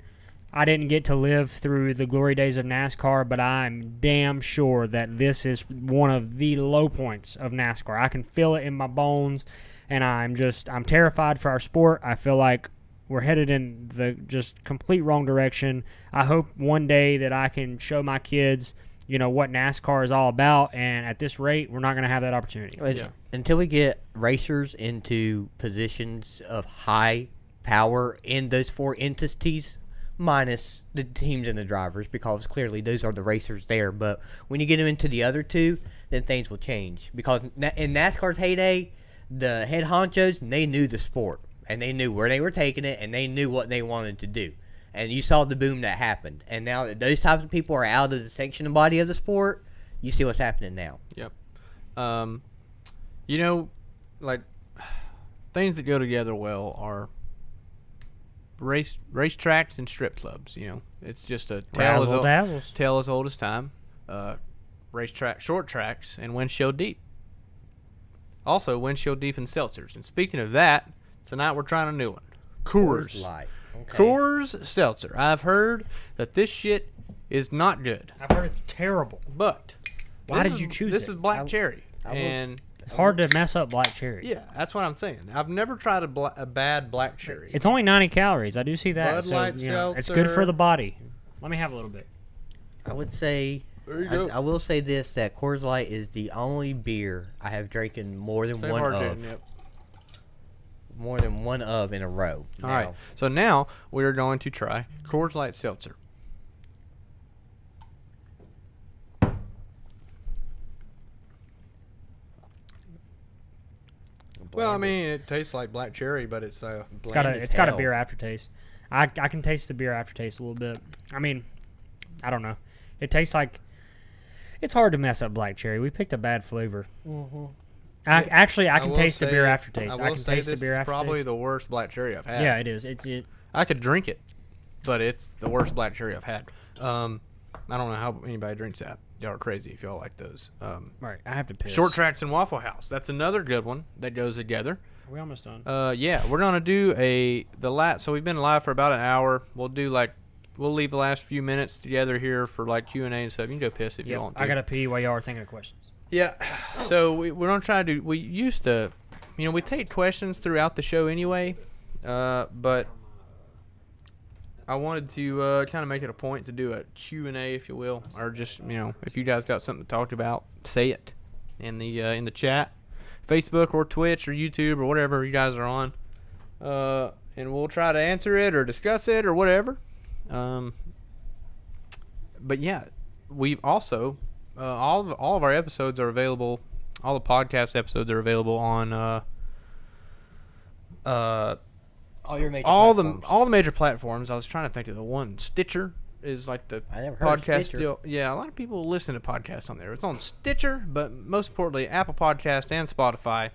I didn't get to live through the glory days of NASCAR, but I'm damn sure that this is one of the low points of NASCAR. I can feel it in my bones, and I'm terrified for our sport. I feel like we're headed in the just complete wrong direction. I hope one day that I can show my kids, you know, what NASCAR is all about, and at this rate, we're not going to have that opportunity. Yeah. Until we get racers into positions of high power in those four entities, minus the teams and the drivers, because clearly those are the racers there. But when you get them into the other two, then things will change. Because in NASCAR's heyday, the head honchos, they knew the sport, and they knew where they were taking it, and they knew what they wanted to do. And you saw the boom that happened. And now that those types of people are out of the sanctioning body of the sport, you see what's happening now. Yep. You know, like, things that go together well are racetracks and strip clubs. You know, it's just a Razzle dazzles. tale as old as time. Racetrack, short tracks, and windshield deep. Also, windshield deep and seltzers. And speaking of that, tonight we're trying a new one. Coors. Light. Okay. Coors Seltzer. I've heard that this shit is not good, I've heard it's terrible. but Why this did you choose This it? is black cherry, I will- and It's hard to mess up black cherry. yeah, that's what I'm saying. I've never tried a bad black cherry. It's only 90 calories. I do see that. Bud So, Light you know, it's good seltzer. for the body. Let me have a little bit. I would say, There you go. I will say this, that Coors Light is the only beer I have drinking more than Same one hard of getting, yep. more than one of in a row. All right. So now we are going to try Coors Light Seltzer. Well, I mean, it tastes like black cherry, but it's It's got a beer aftertaste. I can taste the beer aftertaste a little bit. I mean, I don't know. It tastes like it's hard to mess up black cherry. We picked a bad flavor. Mm-hmm. I can taste the beer aftertaste. I can taste the beer aftertaste. Probably the worst black cherry I've had. Yeah, it is. I could drink it, but it's the worst black cherry I've had. I don't know how anybody drinks that. Y'all are crazy if y'all like those. Right, I have to piss. Short Tracks and Waffle House. That's another good one that goes together. Are we almost done? Yeah, we're gonna do so we've been live for about an hour. We'll leave the last few minutes together here for like Q&A and stuff. You can go piss if you want to. I gotta pee while y'all are thinking of questions. Yeah. So we're gonna try to do. We used to, we take questions throughout the show anyway, but I wanted to kind of make it a point to do a Q&A, if you will, or just if you guys got something to talk about, say it in the chat, Facebook or Twitch or YouTube or whatever you guys are on, and we'll try to answer it or discuss it or whatever. But yeah, we've also all of our episodes are available. All the podcast episodes are available on all your major platforms. All the major platforms. I was trying to think of the one. Stitcher is like the I never heard podcast Stitcher. deal. Yeah, a lot of people listen to podcasts on there. It's on Stitcher, but most importantly, Apple Podcast and Spotify.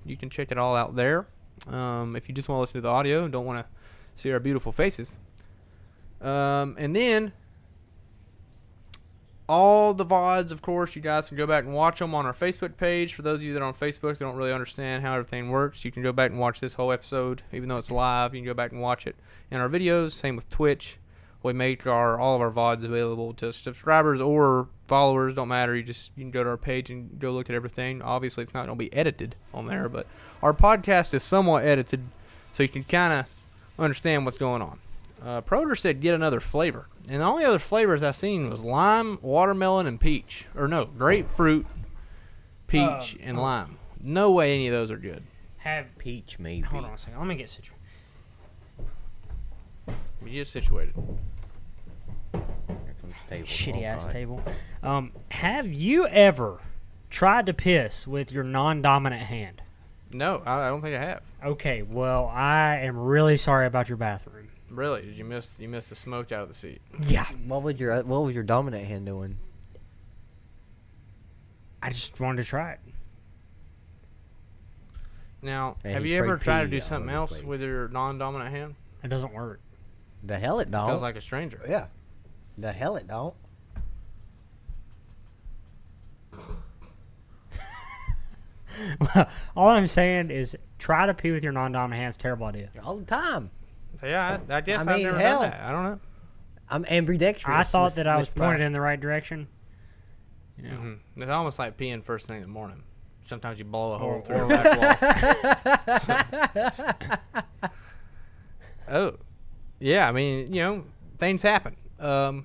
You can check it all out there. If you just want to listen to the audio and don't want to see our beautiful faces. And then all the VODs, of course, you guys can go back and watch them on our Facebook page. For those of you that are on Facebook that don't really understand how everything works, you can go back and watch this whole episode. Even though it's live, you can go back and watch it in our videos. Same with Twitch. We make all of our VODs available to subscribers or followers. Don't matter. You can go to our page and go look at everything. Obviously, it's not going to be edited on there, but our podcast is somewhat edited, so you can kind of understand what's going on. Proder said get another flavor. And the only other flavors I seen was lime, watermelon, and peach. Or no, grapefruit, peach, and lime. No way any of those are good. Have peach, maybe. Hold on a second. Let me get situated. We get situated. Shitty ass table. Have you ever tried to piss with your non-dominant hand? No, I don't think I have. Okay, well, I am really sorry about your bathroom. Really? Did you miss the smoke out of the seat? Yeah. What was your dominant hand doing? I just wanted to try it. Now, And have he you ever sprayed tried to pee do all something over the else place. with your non-dominant hand? It doesn't work. The hell it don't. Feels like a stranger. Yeah. The hell it don't. Well, all I'm saying is try to pee with your non-dominant hand. It's a terrible idea. All the time. Yeah, I guess I I've mean, never hell. done that. I don't know. I'm ambidextrous. I thought with- that I was with pointed pride. in the right direction. You know. Mm-hmm. It's almost like peeing first thing in the morning. Sometimes you blow a hole Or- through or- the back wall. Oh, yeah. I mean, things happen. I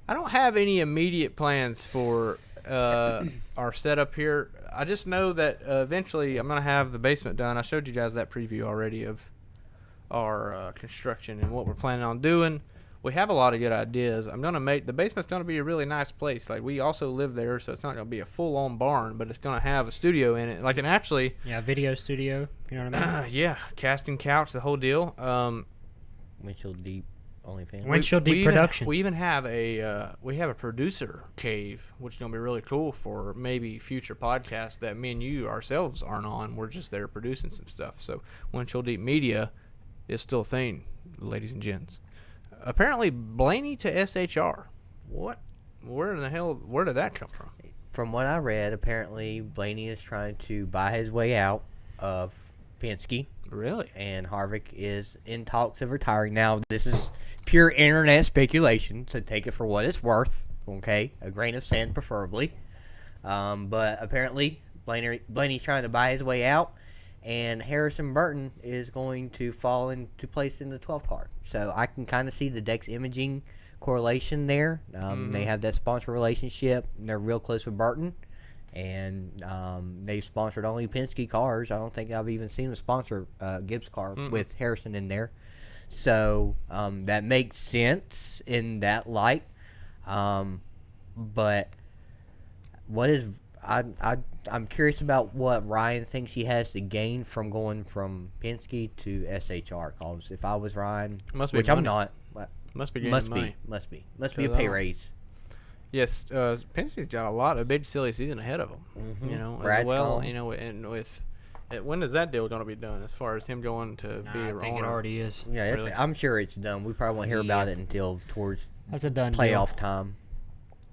don't have any immediate plans for our setup here. I just know that eventually I'm gonna have the basement done. I showed you guys that preview already of our construction and what we're planning on doing. We have a lot of good ideas. The basement's gonna be a really nice place. Like, we also live there, so it's not gonna be a full-on barn, but it's gonna have a studio in it. Like, and actually, Yeah, video studio. You know what I mean? yeah, casting couch, the whole deal. Windshield Deep OnlyFans. Windshield Deep Productions. We even have a producer cave, which is gonna be really cool for maybe future podcasts that me and you ourselves aren't on. We're just there producing some stuff. So Windshield Deep Media is still a thing, ladies and gents. Apparently, Blaney to SHR. What? Where did that come from? From what I read, apparently Blaney is trying to buy his way out of Penske, Really? and Harvick is in talks of retiring. Now, this is pure internet speculation, so take it for what it's worth. Okay, a grain of sand, preferably. But apparently, Blaney's trying to buy his way out, and Harrison Burton is going to fall into place in the 12th car. So I can kind of see the Dex Imaging correlation there. They have that sponsor relationship, and they're real close with Burton. and they sponsored only Penske cars. I don't think I've even seen a sponsor Gibbs car with Harrison in there. So that makes sense in that light. But what is I'm curious about what Ryan thinks he has to gain from going from Penske to SHR. Cause if I was Ryan, which I'm not, must be money. Must be a pay raise. Yes, Penske's got a big silly season ahead of him. Mm-hmm. You know, Brad's as well. gone. You know, and with when is that deal going to be done? As far as him going to be I a think it owner? already is. Yeah, Really? I'm sure it's done. We probably won't hear about it until towards That's a done playoff deal. time.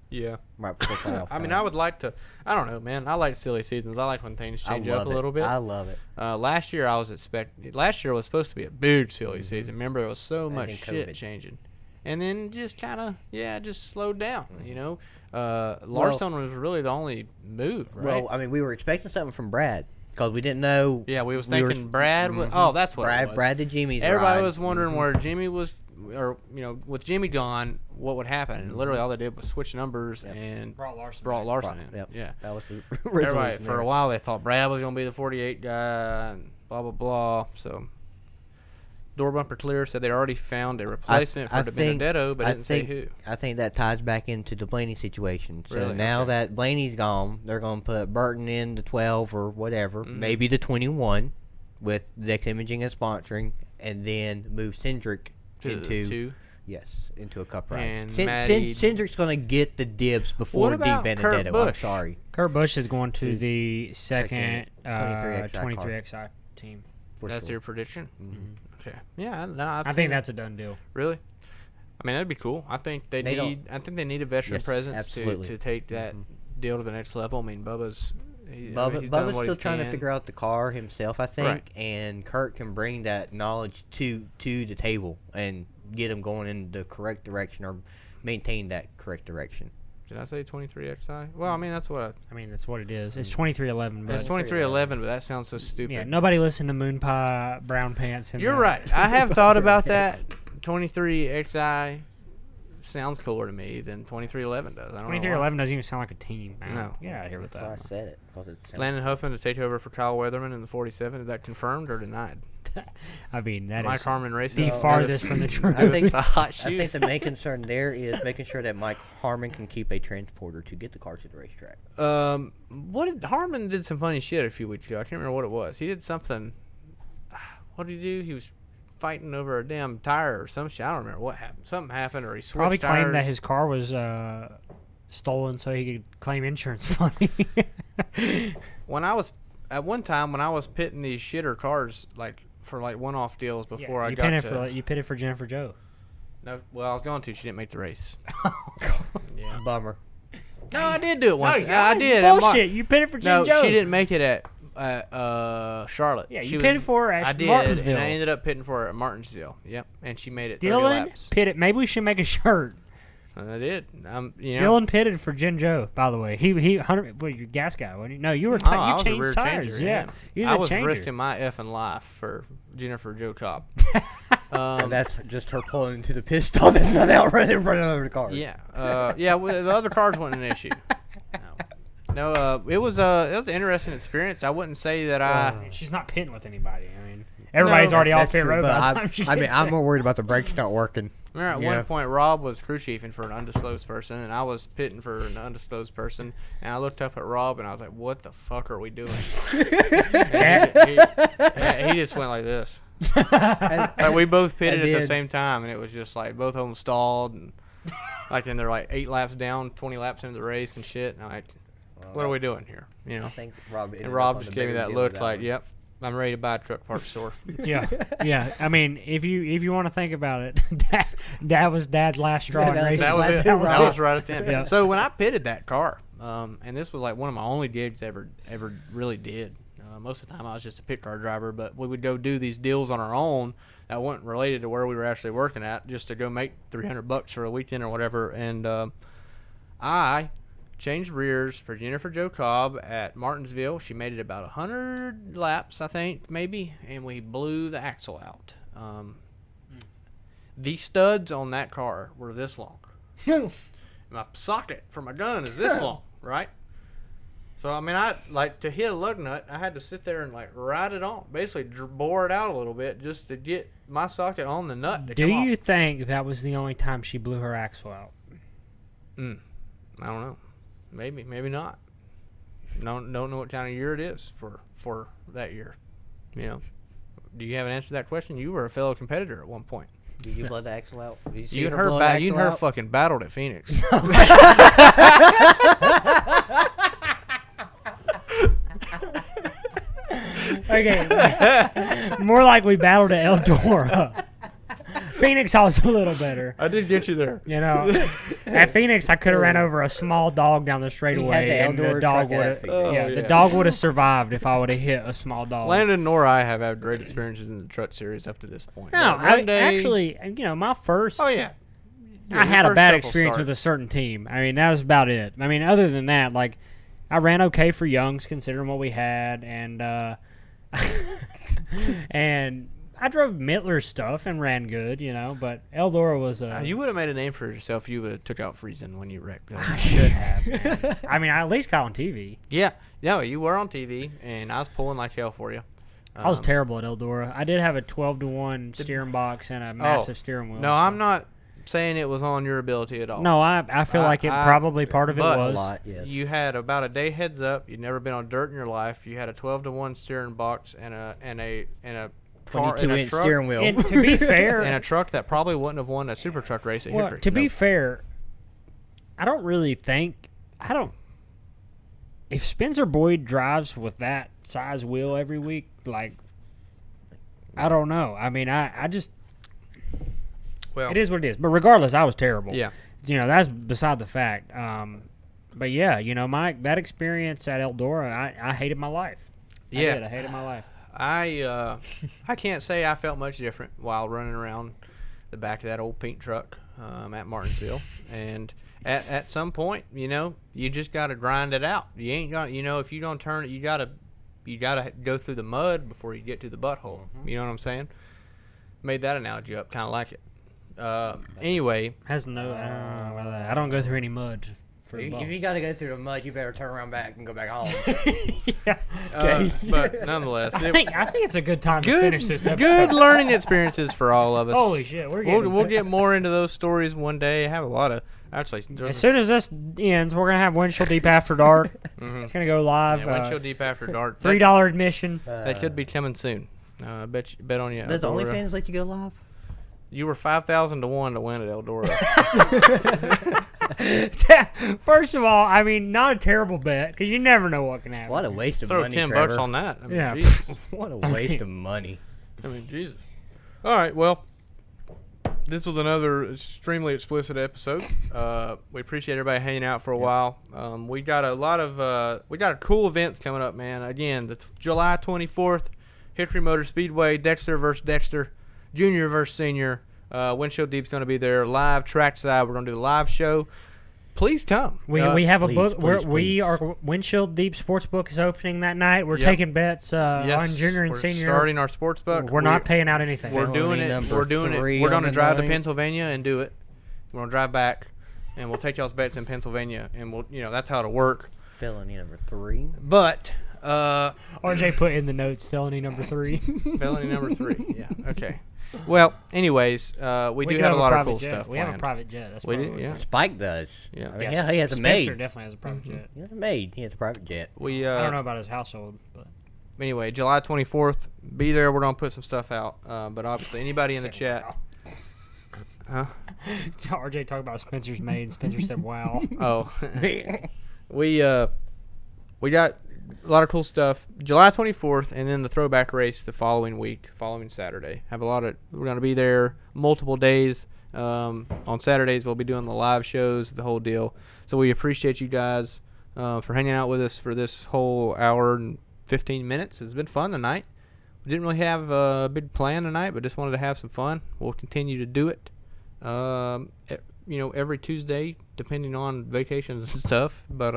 Yeah. Right before playoff I mean, time. I would like to. I don't know, man. I like silly seasons. I like when things change up a little bit. I love it. Last year, I was expecting. Last year was supposed to be a big silly season. Remember, there was so And much then shit COVID. changing, and then just kind of just slowed down. You know, Larson was really the only move, right? Well, I mean, we were expecting something from Brad because we didn't know. Yeah, we was we were- thinking Brad. Mhm. Oh, that's what it Brad. was. Brad did Jimmy's Everybody ride. was wondering Mhm. where Jimmy was, or with Jimmy gone, what would happen. And literally, all they did was switch numbers and Brought Larson. brought back. Larson in. Yep. Yeah. That was the Everybody resolution for there. a while they thought Brad was going to be the 48 guy, and blah blah blah. So door bumper clear said they already found a replacement I for think- Benedetto, but I didn't say think- who. I think that ties back into the Blaney situation. So Really? now Okay. that Blaney's gone, they're going to put Burton in the 12 or whatever, Mhm. maybe the 21 with Dex Imaging and sponsoring, and then move Cindric into Two. into a cup ride. And Matty- Cindric's going to get the dibs before about Di Kurt Benedetto. I'm Busch? sorry. Kurt Busch is going to the second 23XI 23XI team. For That's sure. your prediction. Mhm. Okay. Yeah. No, I think that's a done deal. really. I mean, that'd be cool. I think they need. I think they need a veteran Yes, presence absolutely. to take that deal to the next level. I mean, Bubba's. Bubba's still trying to figure out the car himself, I think, Right. and Kurt can bring that knowledge to the table and get him going in the correct direction or maintain that correct direction. Did I say 23XI? Well, I mean that's what I mean, that's what it is. It's 2311. it's But 2311, but that sounds so stupid. yeah, nobody listened to Moon Pie Brown Pants. And You're the- right. I have thought about that. 23XI sounds cooler to me than 2311 does. I don't know. 2311 doesn't even sound like a team. Man. No. Get out of here with That's why I that. said it. 'Cause it sounds- Landon Huffman to take over for Kyle Weatherman in the 47. Is that confirmed or denied? I mean, that Mike is Harmon Racing. the farthest from the truth. I think the hot I shoot. think the main concern there is making sure that Mike Harmon can keep a transporter to get the car to the racetrack. Harmon did some funny shit a few weeks ago. I can't remember what it was. He did something. What did he do? He was fighting over a damn tire or some shit. I don't remember what happened. Something happened, or he switched Probably claimed that tires. his car was stolen so he could claim insurance money. When I was at one time when I was pitting these shitter cars for one-off deals before I you got pitted to. for you pitted for Jennifer Joe. No, well, I was going to. She didn't make the race. Yeah. Bummer. No, I did do it once. No, I did. at Mar- Bullshit. You pitted for Jen No, Joe. she didn't make it at Charlotte. Yeah, She you was- pitted for her at I did, Martinsville. and I ended up pitting for her at Martinsville. Yep, and she made it 30 Dylan laps. pitted. Maybe we should make a shirt. And I did. You know. Dylan pitted for Jen Joe. By the way, he 100. Well, your gas guy, wasn't he? No, you were. Oh, You I was a changed rear tires. changer. Yeah, he was I a was changer. risking my effing life for Jennifer Joe Cobb. And that's just her pulling to the pit stall that's not out running in front of the car. Yeah, yeah. Well, the other cars wasn't an issue. No, it was an interesting experience. I wouldn't say that I. She's not pitting with anybody. I mean, everybody's already off That's pit true, road. but By the time she I mean, gets I'm there. more worried about the brakes not working. Remember at Yeah. one point Rob was crew chiefing for an undisclosed person, and I was pitting for an undisclosed person, and I looked up at Rob and I was like, "What the fuck are we doing?" And he just went like this. Like, we both pitted And at the then- same time, and it was just like both of them stalled, and then they're like 8 laps down, 20 laps into the race and shit. And I'm like, "What are we doing here?" You know. I think Rob ended And up Rob on just the gave me bigger that deal look with like, one. "Yep, I'm ready to buy a truck parts store." Yeah, yeah. I mean, if you want to think about it, that was Dad's last straw in That was- racing. That was it. That was That it. was right at the end. Yeah. So when I pitted that car, and this was like one of my only gigs ever really did. Most of the time I was just a pit car driver, but we would go do these deals on our own that weren't related to where we were actually working at, just to go make $300 for a weekend or whatever. And I changed rears for Jennifer Joe Cobb at Martinsville. She made it about 100 laps, I think, maybe, and we blew the axle out. The studs on that car were this long. My socket for my gun is this long, right? So I mean, I like to hit a lug nut. I had to sit there and like ride it on, basically bore it out a little bit just to get my socket on the nut. Do you think that was the only time she blew her axle out? I don't know. Maybe not. Don't know what time of year it is for that year. You know. Do you have an answer to that question? You were a fellow competitor at one point. Did you blow the axle out? Did you see You and her blow the her, axle out? fucking battled at Phoenix. Okay. More like we battled at Eldora. Phoenix, I was a little better. I did get you there. You know, at Phoenix, I could have ran over a small dog down the straightaway, and the dog would have. The dog would have survived if I would have hit a small dog. Landon nor I have had great experiences in the truck series up to this point. No, actually, you know, my first. Oh yeah. I had a bad experience with a certain team. I mean, that was about it. I mean, other than that, like, I ran okay for Youngs considering what we had, and and I drove Mittler's stuff and ran good, you know. But Eldora was you would have made a name for yourself if you would have took out Friesen when you wrecked. I should have. Man. I mean, I at least got on TV. Yeah, no, you were on TV, and I was pulling like hell for you. I was terrible at Eldora. I did have a 12-to-1 steering box and a massive steering wheel. No, I'm not saying it was on your ability at all. No, I feel like it probably part of it was. A lot, yes. You had about a day heads up. You'd never been on dirt in your life. You had a 12-to-1 steering box and a 22-inch steering wheel. And to be fair, and a truck that probably wouldn't have won a super truck race at Hickory. To be fair, I don't really think if Spencer Boyd drives with that size wheel every week, like, I don't know. I mean, I just. Well, it is what it is. But regardless, I was terrible. Yeah. You know, that's beside the fact. But yeah, you know, that experience at Eldora, I hated my life. Yeah. I hated my life. I can't say I felt much different while running around the back of that old pink truck at Martinsville. And at some point, you know, you just got to grind it out. You ain't got, you know, if you don't turn it, you got to go through the mud before you get to the butthole. Mm-hmm. You know what I'm saying? Made that analogy up, kind of like it. Anyway, has no. I don't know about that. I don't go through any mud. If you got to go through the mud, you better turn around back and go back home. Yeah. Okay. But nonetheless, I think it's a good time to finish this episode. Good learning experiences for all of us. Holy shit, we'll get more into those stories one day. Have a lot of actually. As soon as this ends, we're gonna have Windshield Deep After Dark. Mm-hmm. It's gonna go live. Yeah, Windshield Deep After Dark. $3 admission. That should be coming soon. Bet on you. Does OnlyFans let you go live? You were 5,000 to 1 to win at Eldora. First of all, I mean, not a terrible bet because you never know what can happen. What a waste of Throw money. $10 Trevor. on that. I mean, yeah. What a waste of money. I mean, Jesus. All right. Well, this was another extremely explicit episode. We appreciate everybody hanging out for a while. We got a lot of cool events coming up, man. Again, the July 24th, Hickory Motor Speedway, Dexter versus Dexter. Junior versus senior. Windshield Deep's going to be there live trackside. We're going to do the live show. Please come. We have a book. We are Windshield Deep Sportsbook is opening that night. We're taking bets on junior and senior. Starting our sports book. We're not paying out anything. We're doing it. We're doing it. We're going to drive to Pennsylvania and do it. We're going to drive back, and we'll take y'all's bets in Pennsylvania, and we'll that's how it'll work. Felony number 3. But RJ put in the notes felony number 3. Felony number 3. Yeah. Okay. Well, anyways, we do have a lot of cool stuff. We have a private jet. That's we do, yeah. Spike does. Yeah. I mean, he has a maid. Spencer definitely has a private jet. He has a maid. He has a private jet. I don't know about his household, but anyway, July 24th, be there. We're gonna put some stuff out. But obviously, anybody in the chat. Huh? RJ talked about Spencer's maid. Spencer said, "Wow." Oh, we got a lot of cool stuff. July 24th, and then the throwback race the following Saturday. We're going to be there multiple days. On Saturdays, we'll be doing the live shows, the whole deal. So we appreciate you guys for hanging out with us for this whole hour and 15 minutes. It's been fun tonight. We didn't really have a big plan tonight, but just wanted to have some fun. We'll continue to do it, every Tuesday, depending on vacations and stuff. But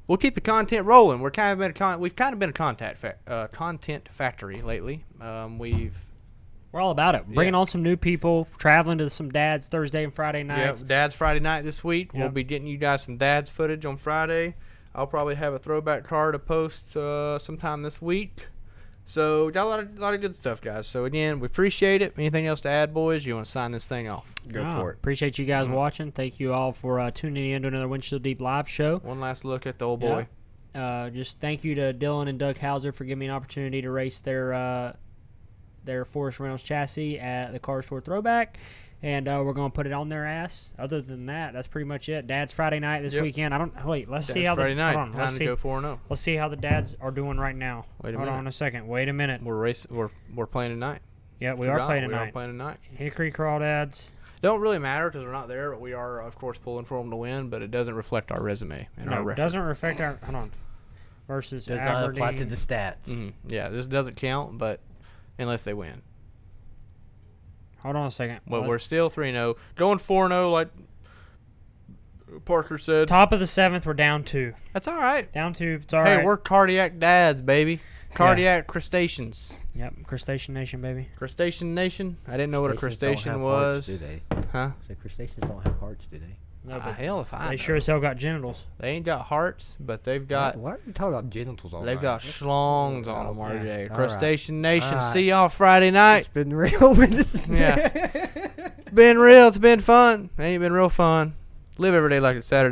we'll keep the content rolling. We've kind of been a content factory lately. We're all about it. Bringing on some new people, traveling to some dads Thursday and Friday nights. Dad's Friday night this week. Yep. We'll be getting you guys some dad's footage on Friday. I'll probably have a throwback card to post sometime this week. So got a lot of good stuff, guys. So again, we appreciate it. Anything else to add, boys? You want to sign this thing off? Go for it. Appreciate you guys watching. Thank you all for tuning in to another Windshield Deep live show. One last look at the old boy. Just thank you to Dylan and Doug Hauser for giving me an opportunity to race their Forest Reynolds chassis at the Car Store Throwback. And we're going to put it on their ass. Other than that, that's pretty much it. Dad's Friday night this weekend. Let's see how Friday night. Hold on, Time to go 4-0. Let's see how the dads are doing right now. Hold on a second. Wait a minute. We're playing tonight. Yeah, we are playing tonight. We are playing tonight. Hickory Crawdads. Don't really matter because we're not there, but we are, of course, pulling for them to win. But it doesn't reflect our resume and our record. It doesn't reflect our. Hold on. Versus Does Aberdeen. not apply to the stats. Mm-hmm. Yeah, this doesn't count, but unless they win. Hold on a second. Well, we're still 3-0. Going 4-0 like Parker said. Top of the 7th, we're down 2. That's all right. Down 2. It's all right. Hey, we're cardiac dads, baby. Cardiac crustaceans. Yep, Crustacean Nation, baby. Crustacean Nation? I didn't know what a crustacean Hearts, was. do they? Huh? So crustaceans don't have hearts, do they? No, but Hell if I they know. sure as hell got genitals. They ain't got hearts, but they've got... Why are you talking about genitals all They've night? got schlongs on them, RJ. All Crustacean Nation. All right. See y'all Friday night. It's been real with this. Yeah. It's been real. It's been fun. Ain't been real fun. Live every day like it's Saturday.